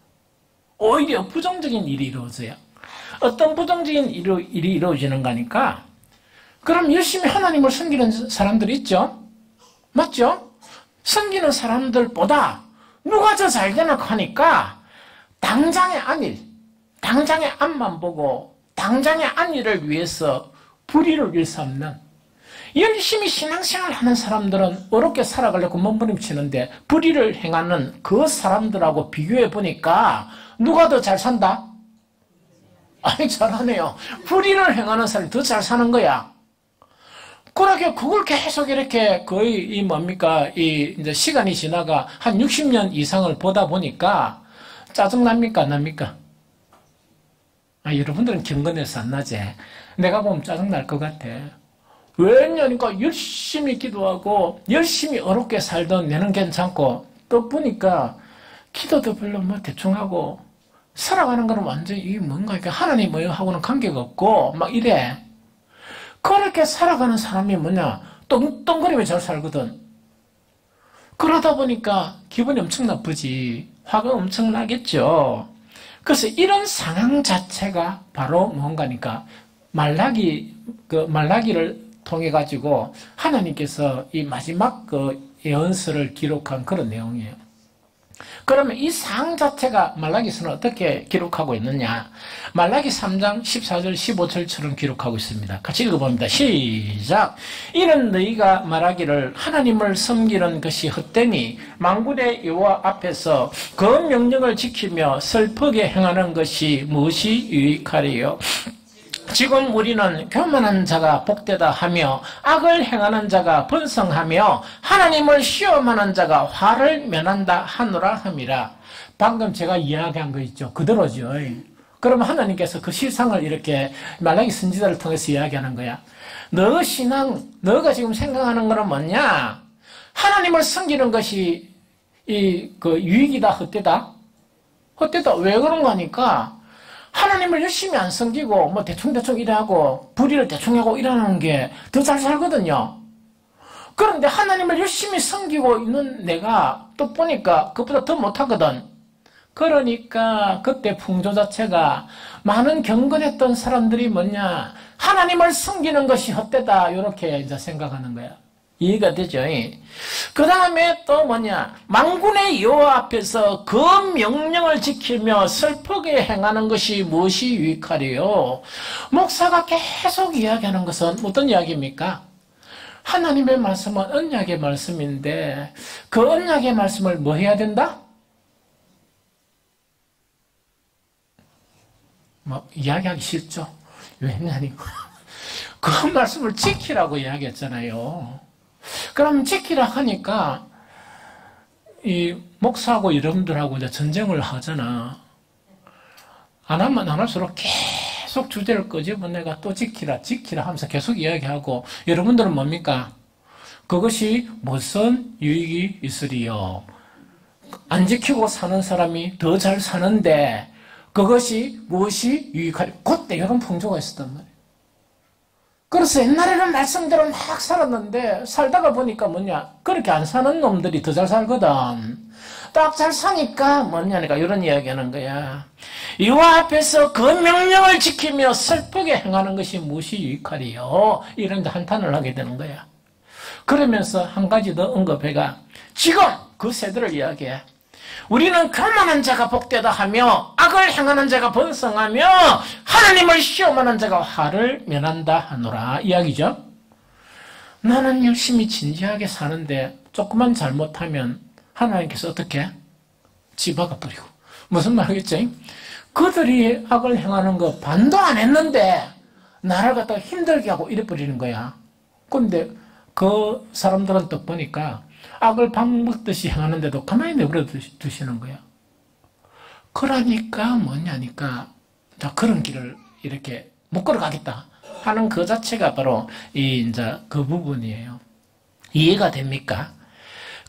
오히려 부정적인 일이 이루어져요. 어떤 부정적인 일이 이루어지는 거니까 그럼 열심히 하나님을 섬기는 사람들이 있죠? 맞죠? 섬기는 사람들보다 누가 더 잘 되나 하니까 당장의 안일, 당장의 앞만 보고 당장의 안일을 위해서 불의를 일삼는 열심히 신앙생활 하는 사람들은 어렵게 살아가려고 몸부림치는데 불의를 행하는 그 사람들하고 비교해 보니까 누가 더 잘 산다? 아니, 잘하네요. 불의를 행하는 사람이 더 잘 사는 거야. 그렇게 그걸 계속 이렇게 거의 이제 시간이 지나가 한 60년 이상을 보다 보니까 짜증납니까? 안 납니까? 여러분들은 경건해서 안 나지? 내가 보면 짜증날 것 같아. 왜냐니까 열심히 기도하고 열심히 어렵게 살던 내는 괜찮고 또 보니까 기도도 별로 대충 하고 살아가는 거는 완전히 이게 뭔가 이렇게 하나님 하고는 관계가 없고 막 이래. 그렇게 살아가는 사람이 똥똥거리며 잘 살거든. 그러다 보니까 기분이 엄청 나쁘지. 화가 엄청 나겠죠. 그래서 이런 상황 자체가 바로 뭔가니까 말라기를 통해 가지고 하나님께서 이 마지막 예언서를 기록한 그런 내용이에요. 그러면 이 상황 자체가 말라기서는 어떻게 기록하고 있느냐? 말라기 3장 14절 15절처럼 기록하고 있습니다. 같이 읽어봅니다. 시작! 이는 너희가 말하기를 하나님을 섬기는 것이 헛되니 만군의 여호와 앞에서 그 명령을 지키며 슬프게 행하는 것이 무엇이 유익하리요? 지금 우리는 교만한 자가 복되다 하며 악을 행하는 자가 번성하며 하나님을 시험하는 자가 화를 면한다 하노라 함이라. 방금 제가 이야기한 거 있죠. 그대로죠. 그러면 하나님께서 그 실상을 이렇게 말라기 선지자를 통해서 이야기하는 거야. 너 신앙, 너가 지금 생각하는 거는 뭐냐? 하나님을 섬기는 것이 유익이다, 헛되다? 헛되다. 왜 그런 거니까? 하나님을 열심히 안 섬기고 대충대충 일하고 불의를 대충 하고 일하는 게 더 잘 살거든요. 그런데 하나님을 열심히 섬기고 있는 내가 또 보니까 그것보다 더 못하거든. 그러니까 그때 풍조 자체가 많은 경건했던 사람들이 뭐냐, 하나님을 섬기는 것이 헛되다 이렇게 이제 생각하는 거야. 이해가 되죠? 그 다음에 또 뭐냐, 만군의 여호와 앞에서 그 명령을 지키며 슬프게 행하는 것이 무엇이 유익하리요? 목사가 계속 이야기하는 것은 어떤 이야기입니까? 하나님의 말씀은 언약의 말씀인데 그 언약의 말씀을 뭐 해야 된다? 이야기하기 싫죠? 왜냐니까 그 말씀을 지키라고 이야기했잖아요. 그럼 지키라 하니까 이 목사하고 여러분들하고 이제 전쟁을 하잖아. 안 하면 안 할수록 계속 주제를 끄집어내가 또 지키라 하면서 계속 이야기하고, 여러분들은 뭡니까? 그것이 무슨 유익이 있으리요? 안 지키고 사는 사람이 더 잘 사는데 그것이 무엇이 유익하리? 그때 이런 풍조가 있었단 말이에요. 그래서 옛날에는 말씀대로 막 살았는데 살다가 보니까 그렇게 안 사는 놈들이 더 잘 살거든. 딱 잘 사니까 뭐냐니까 이런 이야기 하는 거야. 여호와 앞에서 그 명령을 지키며 슬프게 행하는 것이 무엇이 유익하리요? 이런 데 한탄을 하게 되는 거야. 그러면서 한 가지 더 언급해가, 지금 그 세대를 이야기해. 우리는 교만한 자가 복되다 하며 악을 행하는 자가 번성하며 하나님을 시험하는 자가 화를 면한다 하노라 이야기죠. 나는 열심히 진지하게 사는데 조금만 잘못하면 하나님께서 어떻게? 집어가 버리고. 무슨 말이겠지? 그들이 악을 행하는 거 반도 안 했는데 나를 갖다가 힘들게 하고 이래 버리는 거야. 근데 그 사람들은 또 보니까 악을 밥 먹듯이 행하는데도 가만히 내버려 두시는 거야. 그러니까 뭐냐니까, 자, 그런 길을 이렇게 못 걸어가겠다 하는 그 자체가 바로 이제 그 부분이에요. 이해가 됩니까?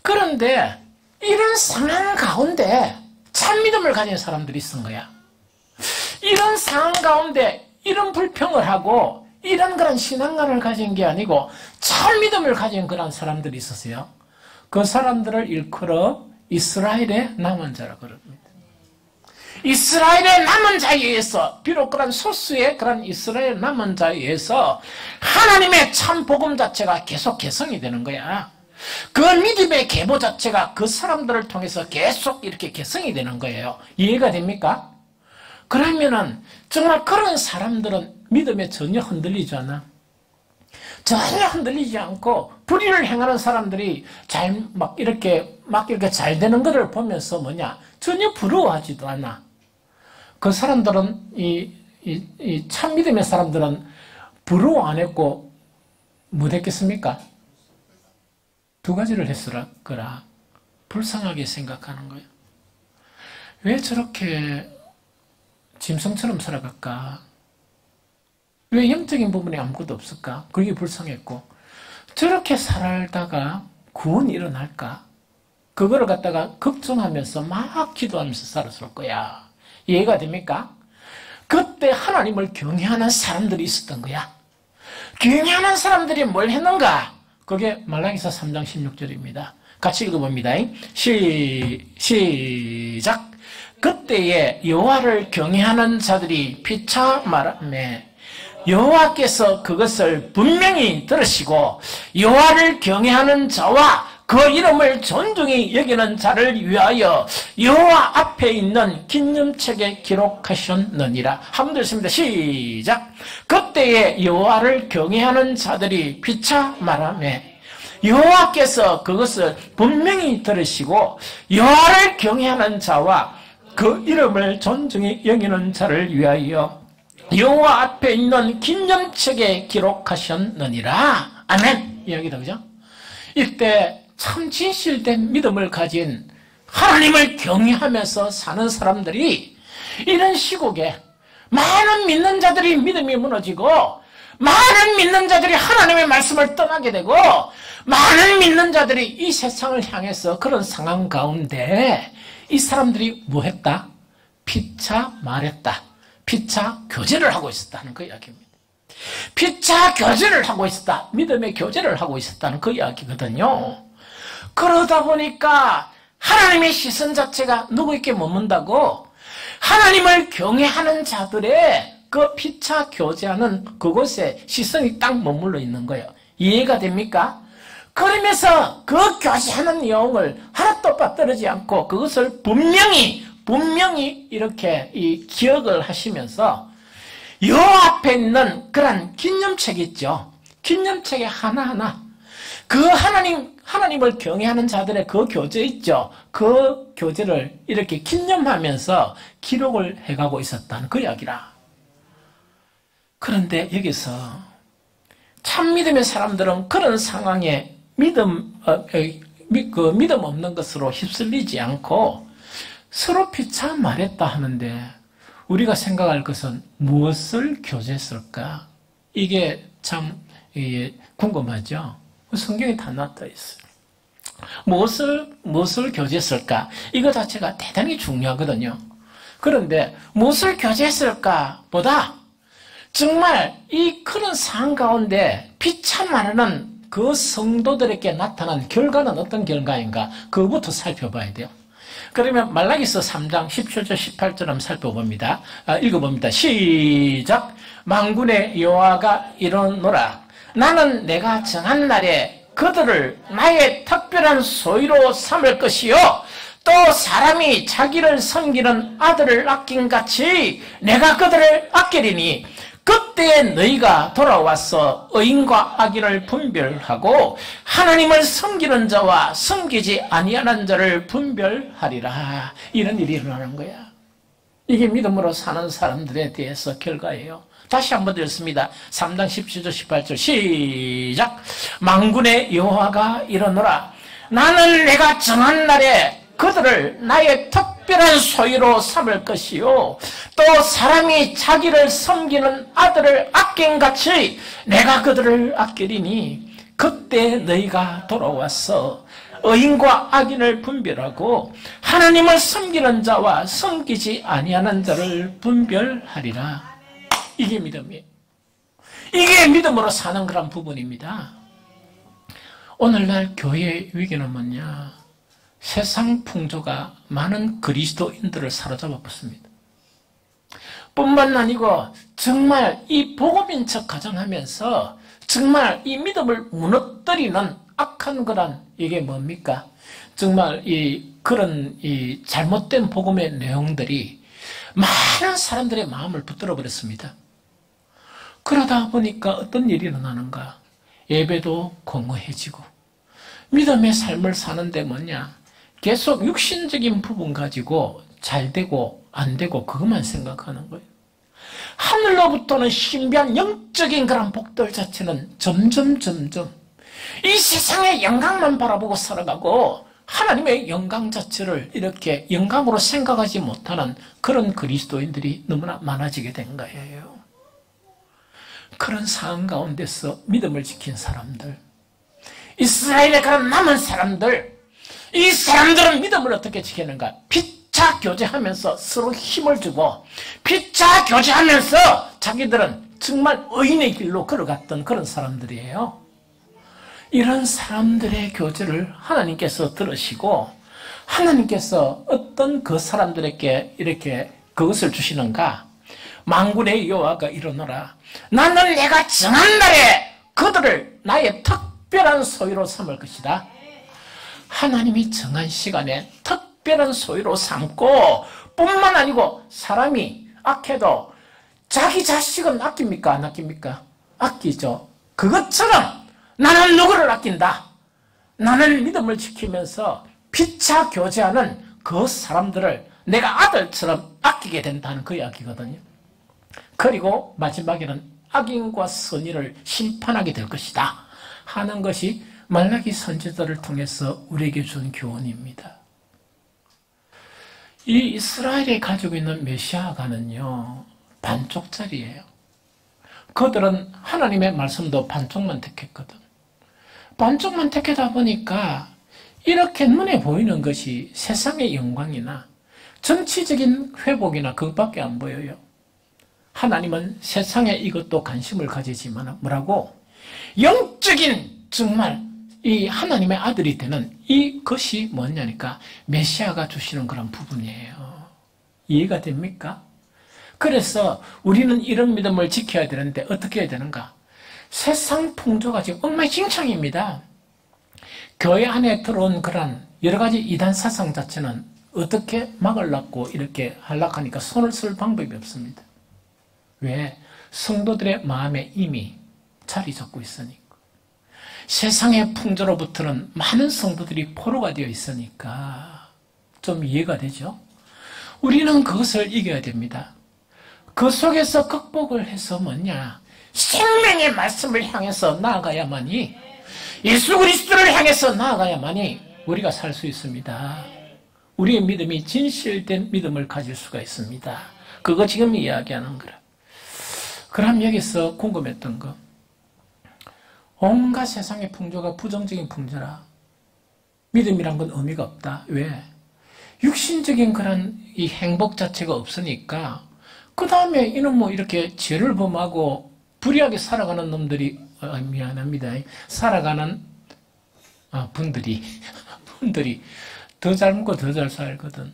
그런데 이런 상황 가운데 참 믿음을 가진 사람들이 있은 거야. 이런 상황 가운데 이런 불평을 하고 이런 그런 신앙관을 가진 게 아니고 참 믿음을 가진 그런 사람들이 있었어요. 그 사람들을 일컬어 이스라엘의 남은 자라고 그럽니다. 이스라엘의 남은 자에 의해서, 비록 그런 소수의 그런 이스라엘 남은 자에 의해서 하나님의 참 복음 자체가 계속 개성이 되는 거야. 그 믿음의 계보 자체가 그 사람들을 통해서 계속 이렇게 개성이 되는 거예요. 이해가 됩니까? 그러면은 정말 그런 사람들은 믿음에 전혀 흔들리지 않아. 전혀 흔들리지 않고 불의를 행하는 사람들이 이렇게 잘 되는 것을 보면서 전혀 부러워하지도 않아. 그 사람들은 이 참 믿음의 사람들은 부러워 안 했고 뭐 됐겠습니까? 두 가지를 했을 거라. 불쌍하게 생각하는 거예요. 왜 저렇게 짐승처럼 살아갈까? 왜 영적인 부분에 아무것도 없을까? 그게 불쌍했고, 저렇게 살다가 구원이 일어날까? 그거를 갖다가 걱정하면서 막 기도하면서 살았을 거야. 이해가 됩니까? 그때 하나님을 경외하는 사람들이 있었던 거야. 경외하는 사람들이 뭘 했는가? 그게 말라기서 3장 16절입니다. 같이 읽어봅니다. 시작. 그때에 여호와를 경외하는 자들이 피차 말하매 여호와께서 그것을 분명히 들으시고 여호와를 경외하는 자와 그 이름을 존중히 여기는 자를 위하여 여호와 앞에 있는 긴념책에 기록하셨느니라. 한번 들습니다. 시작. 그때에 여호와를 경외하는 자들이 피차 말하매 여호와께서 그것을 분명히 들으시고 여호와를 경외하는 자와 그 이름을 존중히 여기는 자를 위하여 여호와 앞에 있는 긴념책에 기록하셨느니라. 아멘. 이야기다, 그죠? 이때 참 진실된 믿음을 가진 하나님을 경외하면서 사는 사람들이 이런 시국에 많은 믿는 자들이 믿음이 무너지고 많은 믿는 자들이 하나님의 말씀을 떠나게 되고 많은 믿는 자들이 이 세상을 향해서 그런 상황 가운데 이 사람들이 뭐 했다? 피차 말했다. 피차 교제를 하고 있었다는 그 이야기입니다. 피차 교제를 하고 있었다. 믿음의 교제를 하고 있었다는 그 이야기거든요. 그러다 보니까 하나님의 시선 자체가 누구에게 머문다고? 하나님을 경외하는 자들의 그 피차 교제하는 그곳에 시선이 딱 머물러 있는 거예요. 이해가 됩니까? 그러면서 그 교제하는 내용을 하나도 빠뜨리지 않고 그것을 분명히 이렇게 기억을 하시면서 여호와 앞에 있는 그런 긴념책 있죠. 긴념책에 하나하나 그 하나님을 경외하는 자들의 그 교제 있죠. 그 교제를 이렇게 긴념하면서 기록을 해가고 있었다는 그 이야기라. 그런데 여기서 참 믿음의 사람들은 그런 상황에 믿음 없는 것으로 휩쓸리지 않고 서로 피차 말했다 하는데 우리가 생각할 것은 무엇을 교제했을까? 이게 참 궁금하죠? 성경에 다 나타 있어요. 무엇을 교제했을까? 이거 자체가 대단히 중요하거든요. 그런데 무엇을 교제했을까 보다 정말 이 그런 상황 가운데 피차 말하는 그 성도들에게 나타난 결과는 어떤 결과인가? 그거부터 살펴봐야 돼요. 그러면 말라기서 3장 17절 18절 한번 살펴봅니다. 읽어봅니다. 시작. 만군의 여호와가 이르노라. 나는 내가 정한 날에 그들을 나의 특별한 소유로 삼을 것이요 또 사람이 자기를 섬기는 아들을 아낀 같이 내가 그들을 아끼리니 그때 너희가 돌아와서 의인과 악인을 분별하고 하나님을 섬기는 자와 섬기지 아니하는 자를 분별하리라. 이런 일이 일어나는 거야. 이게 믿음으로 사는 사람들에 대해서 결과예요. 다시 한번 읽습니다. 3장 17절 18절 시작. 만군의 여호와가 이르노라. 나는 내가 정한 날에 그들을 나의 특별한 소유로 삼을 것이요 또 사람이 자기를 섬기는 아들을 아낀 같이 내가 그들을 아끼리니 그때 너희가 돌아와서 의인과 악인을 분별하고 하나님을 섬기는 자와 섬기지 아니하는 자를 분별하리라. 이게 믿음이에요. 이게 믿음으로 사는 그런 부분입니다. 오늘날 교회의 위기는 뭐냐? 세상 풍조가 많은 그리스도인들을 사로잡아 붙습니다. 뿐만 아니고 정말 이 복음인 척 가정하면서 정말 이 믿음을 무너뜨리는 악한 거란 이게 뭡니까? 정말 그런 잘못된 복음의 내용들이 많은 사람들의 마음을 붙들어 버렸습니다. 그러다 보니까 어떤 일이 일어나는가? 예배도 공허해지고 믿음의 삶을 사는데 뭐냐? 계속 육신적인 부분 가지고 잘 되고 안 되고 그것만 생각하는 거예요. 하늘로부터는 신비한 영적인 그런 복들 자체는 점점 이 세상의 영광만 바라보고 살아가고 하나님의 영광 자체를 이렇게 영광으로 생각하지 못하는 그런 그리스도인들이 너무나 많아지게 된 거예요. 그런 상황 가운데서 믿음을 지킨 사람들, 이스라엘의 그런 남은 사람들, 이 사람들은 믿음을 어떻게 지키는가? 피차 교제하면서 서로 힘을 주고 피차 교제하면서 자기들은 정말 의인의 길로 걸어갔던 그런 사람들이에요. 이런 사람들의 교제를 하나님께서 들으시고 하나님께서 어떤 그 사람들에게 이렇게 그것을 주시는가? 만군의 여호와가 이르노라. 나는 내가 정한 날에 그들을 나의 특별한 소유로 삼을 것이다. 하나님이 정한 시간에 특별한 소유로 삼고 뿐만 아니고 사람이 악해도 자기 자식은 아낍니까? 안 아낍니까? 아끼죠. 그것처럼 나는 누구를 아낀다? 나는 믿음을 지키면서 피차 교제하는 그 사람들을 내가 아들처럼 아끼게 된다는 그 이야기거든요. 그리고 마지막에는 악인과 선인을 심판하게 될 것이다 하는 것이 말라기 선지자를 통해서 우리에게 준 교훈입니다. 이 이스라엘이 가지고 있는 메시아가는요, 반쪽짜리예요. 그들은 하나님의 말씀도 반쪽만 택했거든. 반쪽만 택하다 보니까 이렇게 눈에 보이는 것이 세상의 영광이나 정치적인 회복이나 그것밖에 안 보여요. 하나님은 세상에 이것도 관심을 가지지만 뭐라고? 영적인 정말 이 하나님의 아들이 되는 이것이 뭐냐니까 메시아가 주시는 그런 부분이에요. 이해가 됩니까? 그래서 우리는 이런 믿음을 지켜야 되는데 어떻게 해야 되는가? 세상 풍조가 지금 엉망진창입니다. 교회 안에 들어온 그런 여러 가지 이단 사상 자체는 어떻게 막으려고 이렇게 하려고 하니까 손을 쓸 방법이 없습니다. 왜? 성도들의 마음에 이미 자리 잡고 있으니까. 세상의 풍조로부터는 많은 성도들이 포로가 되어 있으니까 좀 이해가 되죠? 우리는 그것을 이겨야 됩니다. 그 속에서 극복을 해서 뭐냐? 생명의 말씀을 향해서 나아가야만이, 예수 그리스도를 향해서 나아가야만이 우리가 살 수 있습니다. 우리의 믿음이 진실된 믿음을 가질 수가 있습니다. 그거 지금 이야기하는 거라. 그럼 여기서 궁금했던 거, 온갖 세상의 풍조가 부정적인 풍조라 믿음이란 건 의미가 없다. 왜? 육신적인 그런 이 행복 자체가 없으니까 그 다음에 이는 뭐 이렇게 죄를 범하고 불의하게 살아가는 놈들이, 미안합니다, 살아가는 분들이 더 잘 먹고 더 잘 살거든.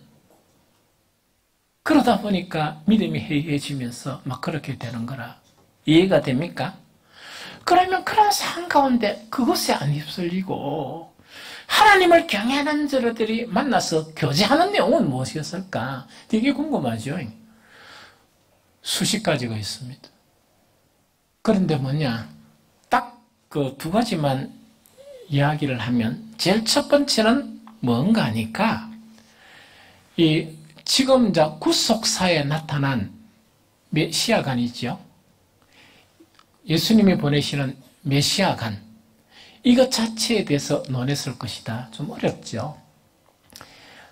그러다 보니까 믿음이 해이해지면서 막 그렇게 되는 거라. 이해가 됩니까? 그러면 그런 상황 가운데 그것에 안 휩쓸리고 하나님을 경외하는 자들이 만나서 교제하는 내용은 무엇이었을까? 되게 궁금하죠. 수십 가지가 있습니다. 그런데 뭐냐, 딱 그 두 가지만 이야기를 하면 제일 첫 번째는 뭔가 하니까 이 지금 구속사에 나타난 메시아간이죠. 예수님이 보내시는 메시아간, 이것 자체에 대해서 논했을 것이다. 좀 어렵죠.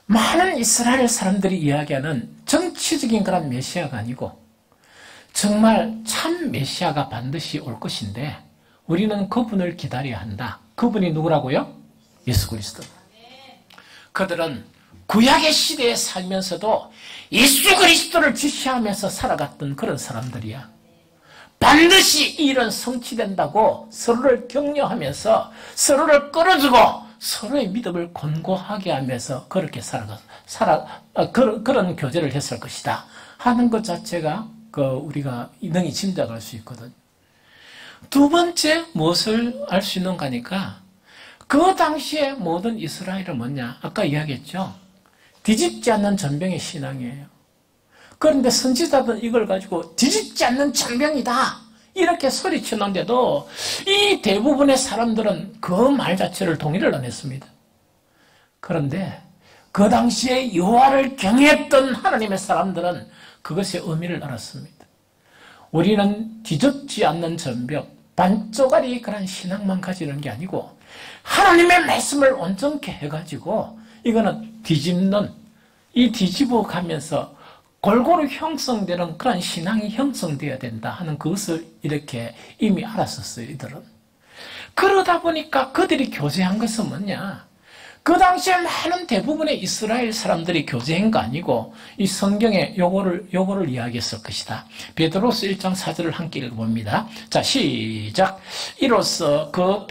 많은 이스라엘 사람들이 이야기하는 정치적인 그런 메시아가 아니고 정말 참 메시아가 반드시 올 것인데 우리는 그분을 기다려야 한다. 그분이 누구라고요? 예수 그리스도. 그들은 구약의 시대에 살면서도 예수 그리스도를 지시하면서 살아갔던 그런 사람들이야. 반드시 이 일은 성취된다고 서로를 격려하면서 서로를 끌어주고 서로의 믿음을 견고하게 하면서 그렇게 그런 교제를 했을 것이다 하는 것 자체가 우리가 능히 짐작할 수 있거든. 두 번째 무엇을 알 수 있는가 하니까 그 당시에 모든 이스라엘은 뭐냐? 아까 이야기했죠. 뒤집지 않는 전병의 신앙이에요. 그런데 선지자들은 이걸 가지고 뒤집지 않는 전병이다 이렇게 소리치는데도 이 대부분의 사람들은 그 말 자체를 동의를 안 했습니다. 그런데 그 당시에 여호와를 경외했던 하나님의 사람들은 그것의 의미를 알았습니다. 우리는 뒤집지 않는 전벽, 반쪽짜리 그런 신앙만 가지는 게 아니고 하나님의 말씀을 온전케 해가지고 이거는 뒤집는, 이 뒤집어 가면서 골고루 형성되는 그런 신앙이 형성되어야 된다 하는 그것을 이렇게 이미 알았었어요, 이들은. 그러다 보니까 그들이 교제한 것은 뭐냐? 그 당시에 많은 대부분의 이스라엘 사람들이 교제한 거 아니고 이 성경에 요거를 이야기했을 것이다. 베드로서 1장 4절을 함께 읽어봅니다. 자, 시작. 이로써 그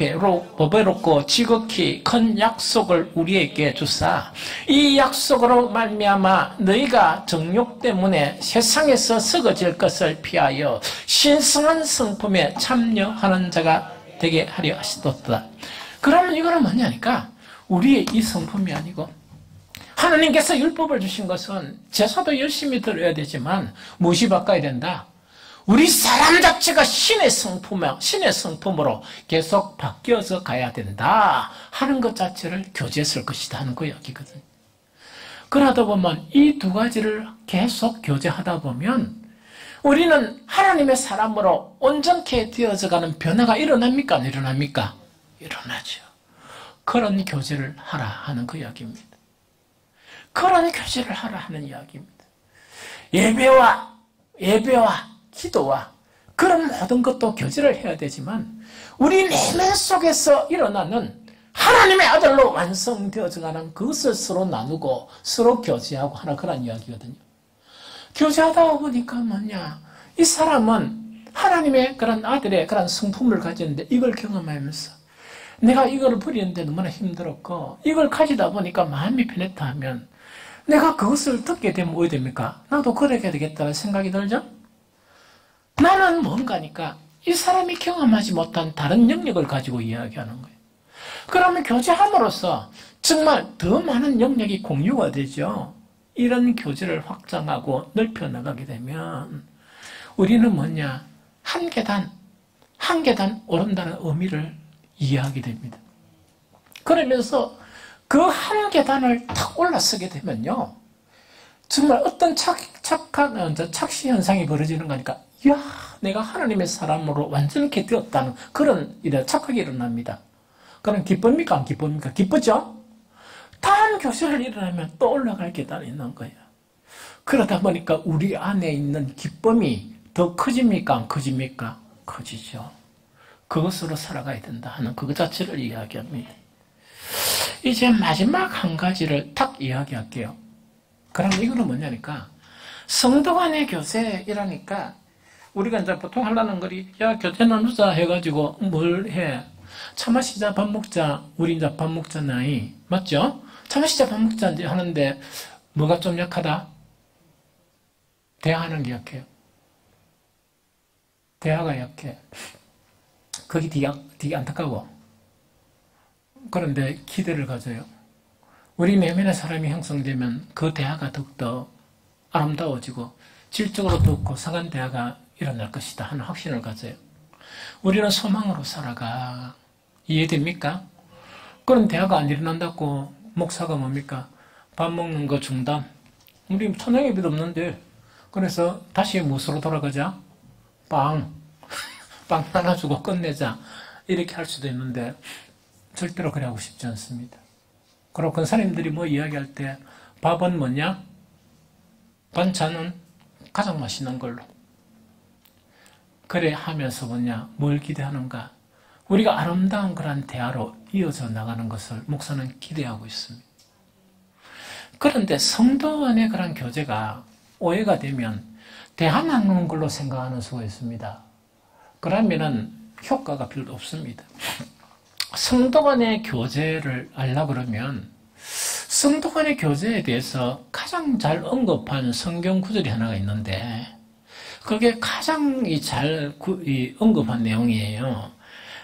보배롭고 지극히 큰 약속을 우리에게 주사 이 약속으로 말미암아 너희가 정욕 때문에 세상에서 썩어질 것을 피하여 신성한 성품에 참여하는 자가 되게 하려 하시도다. 그러면 이거는 뭐냐니까 우리의 이 성품이 아니고 하나님께서 율법을 주신 것은 제사도 열심히 드려야 되지만 무엇이 바꿔야 된다? 우리 사람 자체가 신의 성품으로 계속 바뀌어서 가야 된다 하는 것 자체를 교제했을 것이다 하는 거 여기거든요. 그러다 보면 이 두 가지를 계속 교제하다 보면 우리는 하나님의 사람으로 온전케 되어져가는 변화가 일어납니까? 안 일어납니까? 일어나죠. 그런 교제를 하라 하는 그 이야기입니다. 그런 교제를 하라 하는 이야기입니다. 예배와 기도와 그런 모든 것도 교제를 해야 되지만 우리 내면 속에서 일어나는 하나님의 아들로 완성되어져가는 그것을 서로 나누고 서로 교제하고 하는 그런 이야기거든요. 교제하다 보니까 뭐냐? 이 사람은 하나님의 그런 아들의 그런 성품을 가졌는데 이걸 경험하면서 내가 이걸 버리는데 너무나 힘들었고 이걸 가지다 보니까 마음이 편했다 하면 내가 그것을 듣게 되면 어떻게 됩니까? 나도 그렇게 되겠다는 생각이 들죠? 나는 뭔가니까 이 사람이 경험하지 못한 다른 영역을 가지고 이야기하는 거예요. 그러면 교제함으로써 정말 더 많은 영역이 공유가 되죠. 이런 교제를 확장하고 넓혀나가게 되면 우리는 뭐냐? 한 계단 오른다는 의미를 이해하게 됩니다. 그러면서 그 한 계단을 탁 올라서게 되면요. 정말 어떤 착시 현상이 벌어지는 거니까 이야, 내가 하나님의 사람으로 완전히 되었다는 그런 착각이 일어납니다. 그럼 기쁩니까? 안 기쁩니까? 기쁘죠? 다음 교제를 일어나면 또 올라갈 계단이 있는 거예요. 그러다 보니까 우리 안에 있는 기쁨이 더 커집니까? 안 커집니까? 커지죠. 그것으로 살아가야 된다 하는 그것 자체를 이야기합니다. 이제 마지막 한 가지를 딱 이야기할게요. 그럼 이거는 뭐냐니까 성도 간의 교제이라니까 우리가 이제 보통 하려는 거리 야 교제 나누자 해가지고 뭘 해? 차 마시자 밥 먹자. 우리 이제 밥 먹자 나이 맞죠? 차 마시자 밥 먹자 이제 하는데 뭐가 좀 약하다? 대화하는 게 약해요. 대화가 약해. 그게 되게 안타까워. 그런데 기대를 가져요. 우리 내면의 사람이 형성되면 그 대화가 더욱더 아름다워지고 질적으로 더 고상한 대화가 일어날 것이다 하는 확신을 가져요. 우리는 소망으로 살아가. 이해됩니까? 그런 대화가 안 일어난다고 목사가 뭡니까? 밥 먹는 거 중단. 우리 천양예배도 없는데 그래서 다시 무엇으로 돌아가자? 빵 하나 주고 끝내자 이렇게 할 수도 있는데 절대로 그래 하고 싶지 않습니다. 그리고 권사님들이 뭐 이야기할 때 밥은 뭐냐? 반찬은 가장 맛있는 걸로 그래 하면서 뭐냐? 뭘 기대하는가? 우리가 아름다운 그런 대화로 이어져 나가는 것을 목사는 기대하고 있습니다. 그런데 성도 간의 그런 교제가 오해가 되면 대화 나누는 걸로 생각하는 수가 있습니다. 그러면은 효과가 별로 없습니다. 성도 간의 교제를 하려고 그러면 성도 간의 교제에 대해서 가장 잘 언급한 성경 구절이 하나가 있는데 그게 가장 잘 언급한 내용이에요.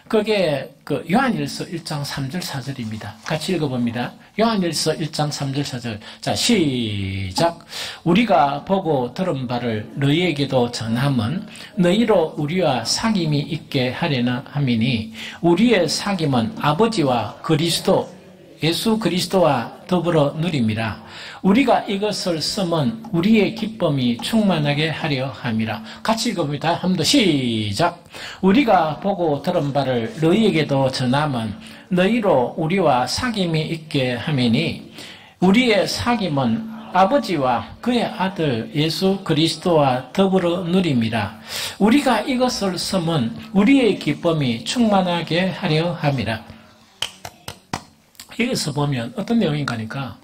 그게 그 요한일서 1장 3절 4절입니다. 같이 읽어봅니다. 요한일서 1장 3절 4절. 자, 시작. 우리가 보고 들은 바를 너희에게도 전함은 너희로 우리와 사귐이 있게 하려나 함이니 우리의 사귐은 아버지와 그리스도 예수 그리스도와 더불어 누림이라. 우리가 이것을 쓰면 우리의 기쁨이 충만하게 하려 함이라. 같이 읽어봅니다. 한 번 더 시작. 우리가 보고 들은 바를 너희에게도 전함은 너희로 우리와 사귐이 있게 함이니 우리의 사귐은 아버지와 그의 아들 예수 그리스도와 더불어 누림이라. 우리가 이것을 쓰면 우리의 기쁨이 충만하게 하려 함이라. 여기서 보면 어떤 내용인가 하니까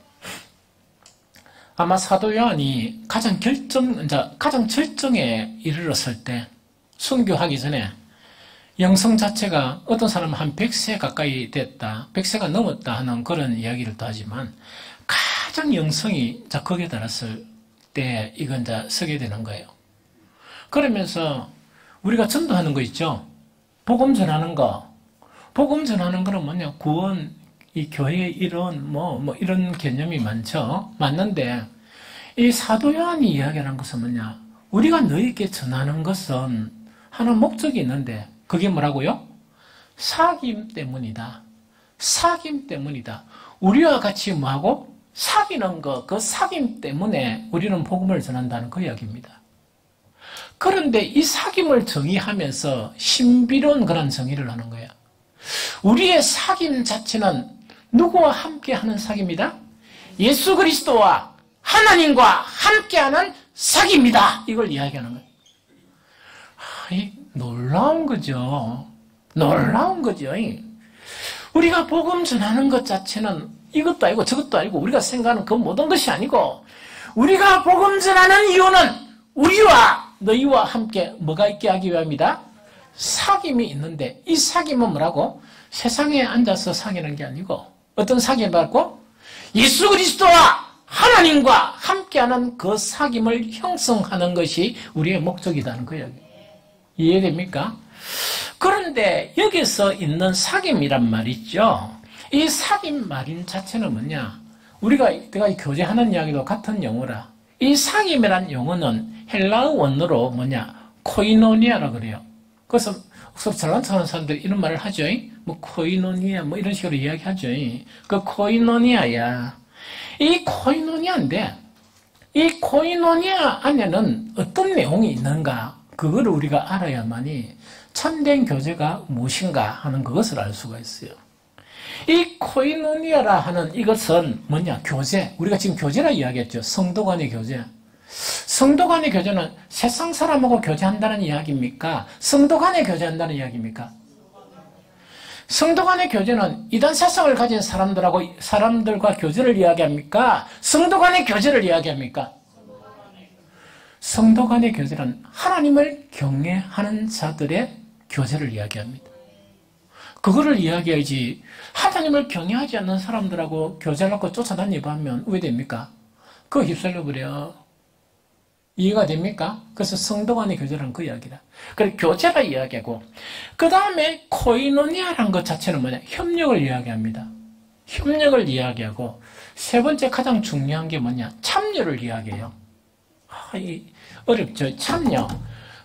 아마 사도 요한이 가장 절정에 이르렀을 때 순교하기 전에 영성 자체가 어떤 사람은 한 100세 가까이 됐다, 100세가 넘었다 하는 그런 이야기를 또 하지만 가장 영성이 거기에 달았을 때 이건 서게 되는 거예요. 그러면서 우리가 전도하는 거 있죠? 복음 전하는 거. 복음 전하는 거는 뭐냐? 구원, 이 교회의 이런 이런 개념이 많죠. 맞는데 이 사도 요한이 이야기하는 것은 뭐냐? 우리가 너희에게 전하는 것은 하나의 목적이 있는데 그게 뭐라고요? 사귐 때문이다. 사귐 때문이다. 우리와 같이 뭐하고? 사귀는 거, 그 사귐 때문에 우리는 복음을 전한다는 그 이야기입니다. 그런데 이 사귐을 정의하면서 신비로운 그런 정의를 하는 거예요. 우리의 사귐 자체는 누구와 함께하는 사귐이다? 예수 그리스도와 하나님과 함께하는 사귐이다. 이걸 이야기하는 거예요. 놀라운 거죠. 놀라운 거죠. 우리가 복음 전하는 것 자체는 이것도 아니고 저것도 아니고 우리가 생각하는 그 모든 것이 아니고 우리가 복음 전하는 이유는 우리와 너희와 함께 뭐가 있게 하기 위함이다? 사귐이 있는데 이 사귐은 뭐라고? 세상에 앉아서 사귀는 게 아니고 어떤 사귐을 받고 예수 그리스도와 하나님과 함께하는 그 사귐을 형성하는 것이 우리의 목적이라는 거예요. 이해됩니까? 그런데 여기서 있는 사귐이란 말이죠. 이 사귐 말인 자체는 뭐냐? 내가 교제하는 이야기도 같은 용어라. 이 사귐이란 용어는 헬라어 원어로 뭐냐? 코이노니아라 그래요. 그래서 잘난 척하는 사람들이 이런 말을 하죠. 코이노니아 이런 식으로 이야기하죠. 그 코이노니아야. 이 코이노니아인데 이 코이노니아 안에는 어떤 내용이 있는가? 그거를 우리가 알아야만이 참된 교제가 무엇인가 하는 그것을 알 수가 있어요. 이 코이노니아라 하는 이것은 뭐냐? 교제. 우리가 지금 교제라 이야기했죠. 성도 간의 교제. 성도 간의 교제는 세상 사람하고 교제한다는 이야기입니까? 성도 간의 교제한다는 이야기입니까? 성도 간의 교제는 이단 세상을 가진 사람들과 교제를 이야기합니까? 성도 간의 교제를 이야기합니까? 성도 간의 교제는 하나님을 경외하는 자들의 교제를 이야기합니다. 그거를 이야기하지 하나님을 경외하지 않는 사람들하고 교제하고 쫓아다니고 하면 왜 됩니까? 그거 휩쓸려버려. 이해가 됩니까? 그래서 성도 간의 교제라는 그 이야기다. 그래서 교제라 이야기하고 그 다음에 코이노니아라는 것 자체는 뭐냐? 협력을 이야기합니다. 협력을 이야기하고 세 번째 가장 중요한 게 뭐냐? 참여를 이야기해요. 어렵죠? 참여.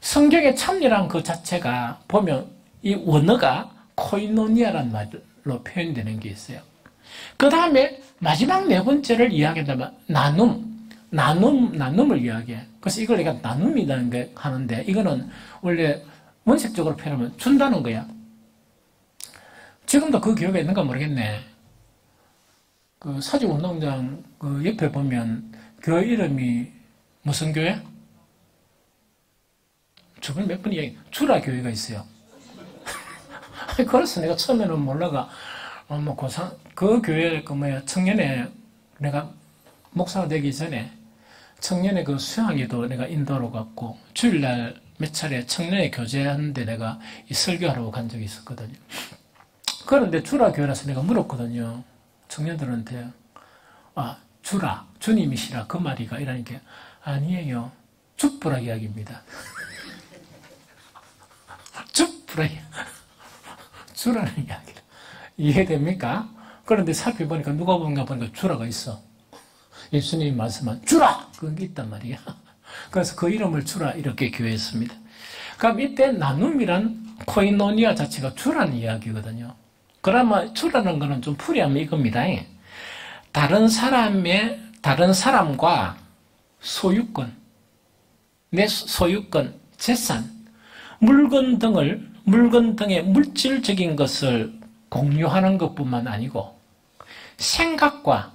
성경의 참여란 그 자체가 보면 이 원어가 코이노니아란 말로 표현되는 게 있어요. 그 다음에 마지막 네 번째를 이야기한다면 나눔을 이야기해. 그래서 이걸 내가 나눔이라는 게 하는데 이거는 원래 원색적으로 표현하면 준다는 거야. 지금도 그 교회가 있는가 모르겠네. 그 사직운동장 그 옆에 보면 교회 이름이 무슨 교회? 주변 몇 번 이야기, 주라 교회가 있어요. 그래서 내가 처음에는 몰라가, 그 교회, 청년회, 내가 목사가 되기 전에 청년회 그 수양회도 내가 인도로 갔고, 주일날 몇 차례 청년회 교제하는데 내가 이 설교하러 간 적이 있었거든요. 그런데 주라 교회라서 내가 물었거든요. 청년들한테, 주라, 주님이시라, 그 말이가 이러니까, 아니에요. 죽부라 이야기입니다. 죽부라. 주라는 이야기다. 이해됩니까? 그런데 살펴보니까 누가 보니까 주라가 있어. 예수님이 말씀한 주라! 그런 게 있단 말이야. 그래서 그 이름을 주라 이렇게 기회했습니다. 그럼 이때 나눔이란 코이노니아 자체가 주라는 이야기거든요. 그러면 주라는 거는 좀 풀이하면 이겁니다. 다른 사람과 소유권, 내 소유권, 재산, 물건 등의 물질적인 것을 공유하는 것뿐만 아니고 생각과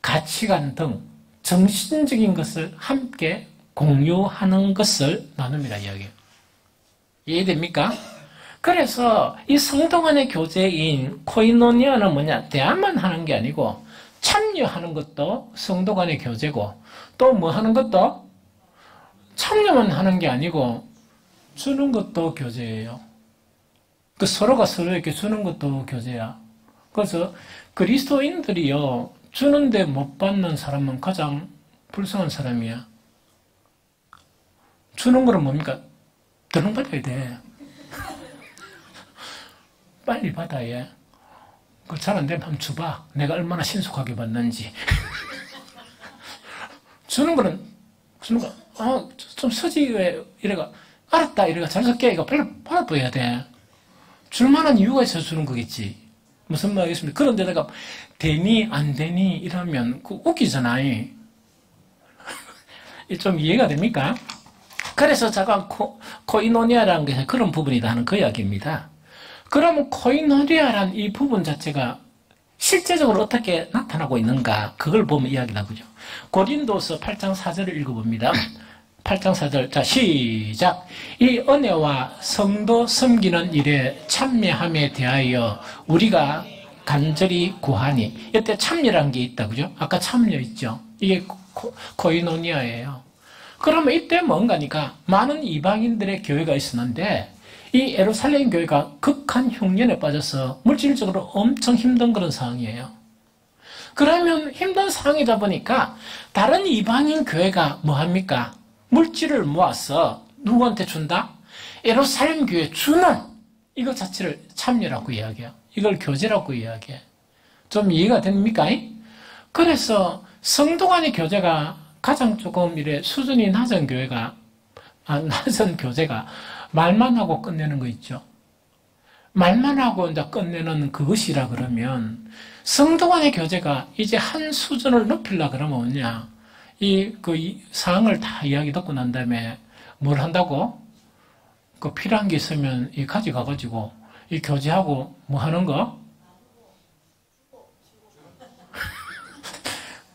가치관 등 정신적인 것을 함께 공유하는 것을 나눔이라 이야기해요. 이해됩니까? 그래서 이 성도 간의 교제인 코이노니아는 뭐냐? 대화만 하는 게 아니고 참여하는 것도 성도 간의 교제고 또 뭐 하는 것도 참여만 하는 게 아니고 주는 것도 교제예요. 그 서로가 서로에게 주는 것도 교제야. 그래서 그리스도인들이요, 주는데 못 받는 사람은 가장 불쌍한 사람이야. 주는 거는 뭡니까? 드렁받아야 돼. 빨리 받아야. 그 잘 안 되면 한번 줘봐. 내가 얼마나 신속하게 받는지. 주는 거, 좀 서지, 왜, 이래가, 알았다, 이래가 잘 쓸게. 이거 빨리 받아줘야 돼. 줄만한 이유가 있어서 주는 거겠지. 무슨 말 하겠습니까? 그런데 내가, 되니, 안 되니, 이러면, 웃기잖아. 좀 이해가 됩니까? 그래서 잠깐 코이노니아라는 게 그런 부분이다 하는 그 이야기입니다. 그러면 코이노니아라는 이 부분 자체가 실제적으로 어떻게 나타나고 있는가, 그걸 보면 이야기를 하죠. 고린도서 8장 4절을 읽어봅니다. 8장 4절. 자, 시작. 이 은혜와 성도 섬기는 일에 참여함에 대하여 우리가 간절히 구하니. 이때 참여란 게 있다, 그죠? 아까 참여 있죠? 이게 코이노니아예요. 그러면 이때 뭔가니까 많은 이방인들의 교회가 있었는데 이 예루살렘 교회가 극한 흉년에 빠져서 물질적으로 엄청 힘든 그런 상황이에요. 그러면 힘든 상황이다 보니까 다른 이방인 교회가 뭐합니까? 물질을 모아서 누구한테 준다? 예루살렘 교회에 주는 이것 자체를 참여라고 이야기해요. 이걸 교제라고 이야기해. 좀 이해가 됩니까? 그래서 성도 간의 교제가 가장 조금 이래 수준이 낮은 교제가 말만 하고 끝내는 거 있죠. 말만 하고 이제 끝내는 그것이라 그러면 성도 간의 교제가 이제 한 수준을 높이려 그러면 뭐냐? 이 사항을 다 이야기 듣고 난 다음에 뭘 한다고? 그 필요한 게 있으면 이 가져가가지고 이 교제하고 뭐 하는 거?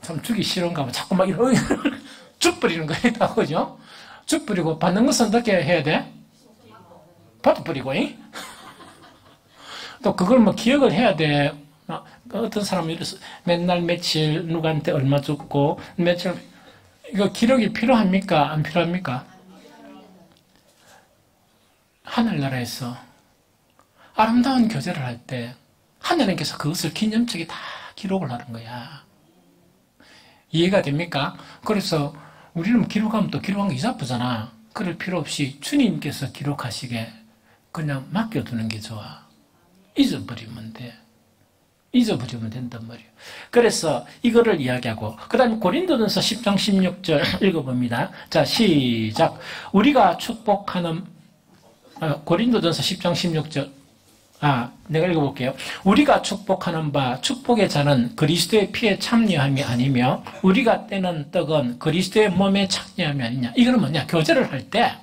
참 주기 싫은가 봐. 자꾸 막 이런 쭉 뿌리는 거 했다고, 그죠? 쭉 뿌리고 받는 것은 어떻게 해야 돼? 받아 뿌리고, 또 그걸 뭐 기억을 해야 돼. 어떤 사람이 이래서 맨날 며칠 누구한테 얼마 줬고 며칠, 이거 기록이 필요합니까? 안 필요합니까? 하늘나라에서 아름다운 교제를 할 때 하나님께서 그것을 기념적이 다 기록을 하는 거야. 이해가 됩니까? 그래서 우리는 기록하면 또 기록한 게 이사쁘잖아. 그럴 필요 없이 주님께서 기록하시게 그냥 맡겨두는 게 좋아. 잊어버리면 돼. 잊어버리면 된단 말이에요. 그래서 이거를 이야기하고, 그 다음에 고린도전서 10장 16절 읽어봅니다. 자, 시작. 우리가 축복하는, 고린도전서 10장 16절. 내가 읽어볼게요. 우리가 축복하는 바 축복의 잔은 그리스도의 피에 참여함이 아니며 우리가 떼는 떡은 그리스도의 몸에 참여함이 아니냐. 이거는 뭐냐? 교제를 할 때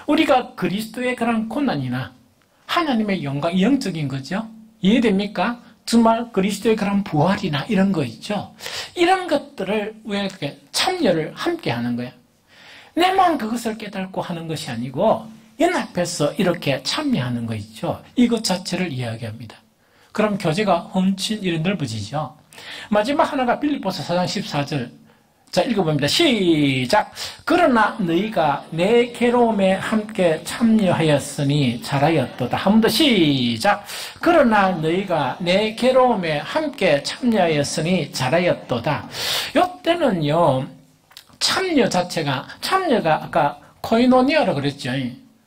우리가 그리스도의 그런 고난이나 하나님의 영광, 영적인 거죠. 이해됩니까? 정말 그리스도의 그런 부활이나 이런 거 있죠. 이런 것들을 왜 이렇게 참여를 함께 하는 거예요. 내만 그것을 깨닫고 하는 것이 아니고 연합해서 이렇게 참여하는 거 있죠. 이것 자체를 이야기합니다. 그럼 교제가 훨씬 이렇게 넓어지죠. 마지막 하나가 빌립보서 4장 14절. 자, 읽어봅니다. 시작. 그러나 너희가 내 괴로움에 함께 참여하였으니 잘하였도다. 한 번 더 시작. 그러나 너희가 내 괴로움에 함께 참여하였으니 잘하였도다. 이때는요, 참여가 아까 코이노니아라고 그랬죠.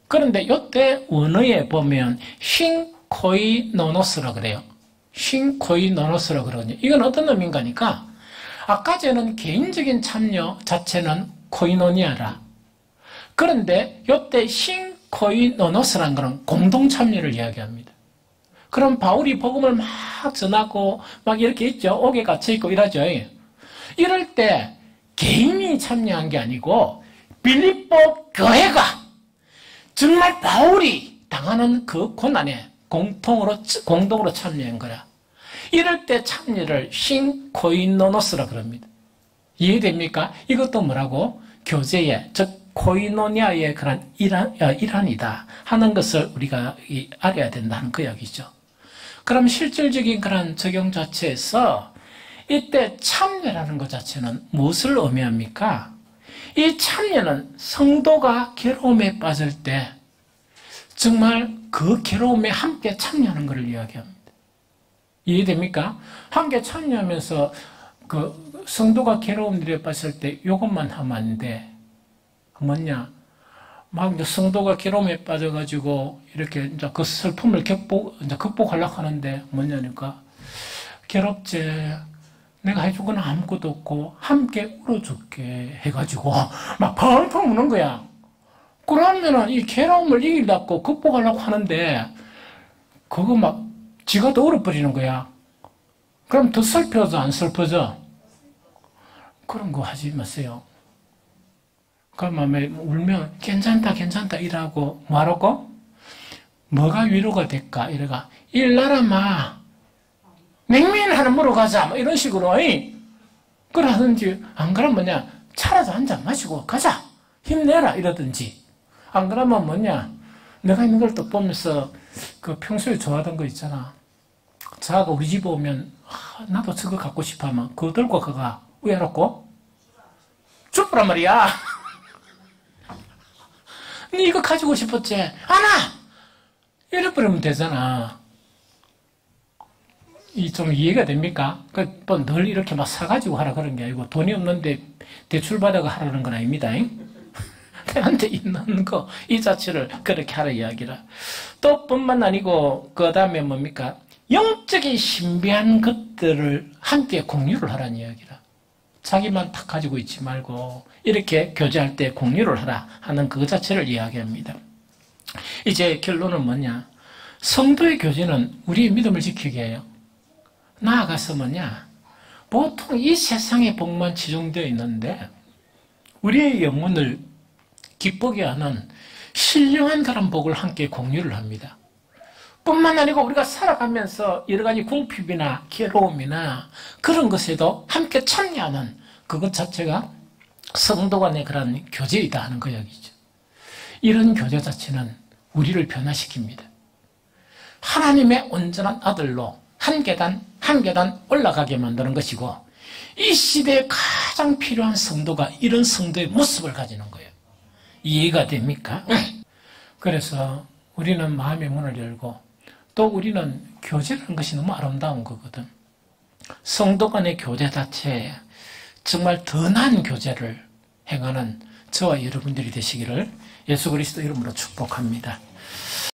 그런데 이때 원어에 보면 신코이노노스라 그래요. 신코이노노스라 그러거든요. 이건 어떤 의미인가 하니까 아까 전에는 개인적인 참여 자체는 코이노니아라. 그런데 이때 신코이노노스라는 것은 공동참여를 이야기합니다. 그럼 바울이 복음을 막 전하고 막 이렇게 있죠. 옥에 갇혀있고 이러죠. 이럴 때 개인이 참여한 게 아니고 빌립보 교회가 정말 바울이 당하는 그 고난에 공동으로 참여한 거야. 이럴 때 참여를 신코이노노스라 그럽니다. 이해됩니까? 이것도 뭐라고? 교제의, 즉 코이노니아의 그런 일환이다 하는 것을 우리가 알아야 된다는 그 이야기죠. 그럼 실질적인 그런 적용 자체에서 이때 참여라는 것 자체는 무엇을 의미합니까? 이 참여는 성도가 괴로움에 빠질 때 정말 그 괴로움에 함께 참여하는 것을 이야기합니다. 이해됩니까? 함께 참여하면서 그 성도가 괴로운 일에 빠질 때 이것만 하면 안 돼. 뭐냐? 막 이제 성도가 괴로움에 빠져가지고 이렇게 이제 그 슬픔을 극복하려고 하는데 뭐냐니까 괴롭지. 내가 해줄 건 아무것도 없고 함께 울어줄게 해가지고 막 펑펑 우는 거야. 그러면은 이 괴로움을 이기려고 극복하려고 하는데 그거 막 지가 더 울어버리는 거야. 그럼 더 슬퍼져 안 슬퍼져? 그런 거 하지 마세요. 그러면 울면 괜찮다 이러고 뭐하라고? 뭐가 위로가 될까? 이래가 일나라마 냉면 하나 먹으러 가자 뭐 이런 식으로 그러든지 안 그러면 뭐냐 차라도 한 잔 마시고 가자 힘내라 이러든지 안 그러면 뭐냐 내가 있는 걸 또 보면서 그 평소에 좋아하던 거 있잖아. 자가 우리 집에 오면 나도 저거 갖고 싶어 하면 그거 들고 가가 왜 놓고 쭈꾸란 말이야. 니 이거 가지고 싶었지? 안아! 이래버리면 되잖아. 이 좀 이해가 됩니까? 늘 이렇게 막 사가지고 하라 그런 게 아니고 돈이 없는데 대출받아가 하라는 건 아닙니다. 내한테 있는 거, 이 자체를 그렇게 하라 이야기라. 또 뿐만 아니고 그 다음에 뭡니까? 영적인 신비한 것들을 함께 공유를 하라는 이야기라. 자기만 탁 가지고 있지 말고 이렇게 교제할 때 공유를 하라 하는 그 자체를 이야기합니다. 이제 결론은 뭐냐? 성도의 교제는 우리의 믿음을 지키게 해요. 나아가서 뭐냐? 보통 이 세상의 복만 치중되어 있는데 우리의 영혼을 기쁘게 하는 신령한 그런 복을 함께 공유를 합니다. 뿐만 아니고 우리가 살아가면서 여러 가지 궁핍이나 괴로움이나 그런 것에도 함께 참여하는 그것 자체가 성도 간의 그런 교제이다 하는 그 이야기죠. 이런 교제 자체는 우리를 변화시킵니다. 하나님의 온전한 아들로 한 계단 한 계단 올라가게 만드는 것이고 이 시대에 가장 필요한 성도가 이런 성도의 모습을 가지는 거예요. 이해가 됩니까? 그래서 우리는 마음의 문을 열고 또 우리는 교제라는 것이 너무 아름다운 거거든. 성도 간의 교제 자체에 정말 더 나은 교제를 행하는 저와 여러분들이 되시기를 예수 그리스도 이름으로 축복합니다.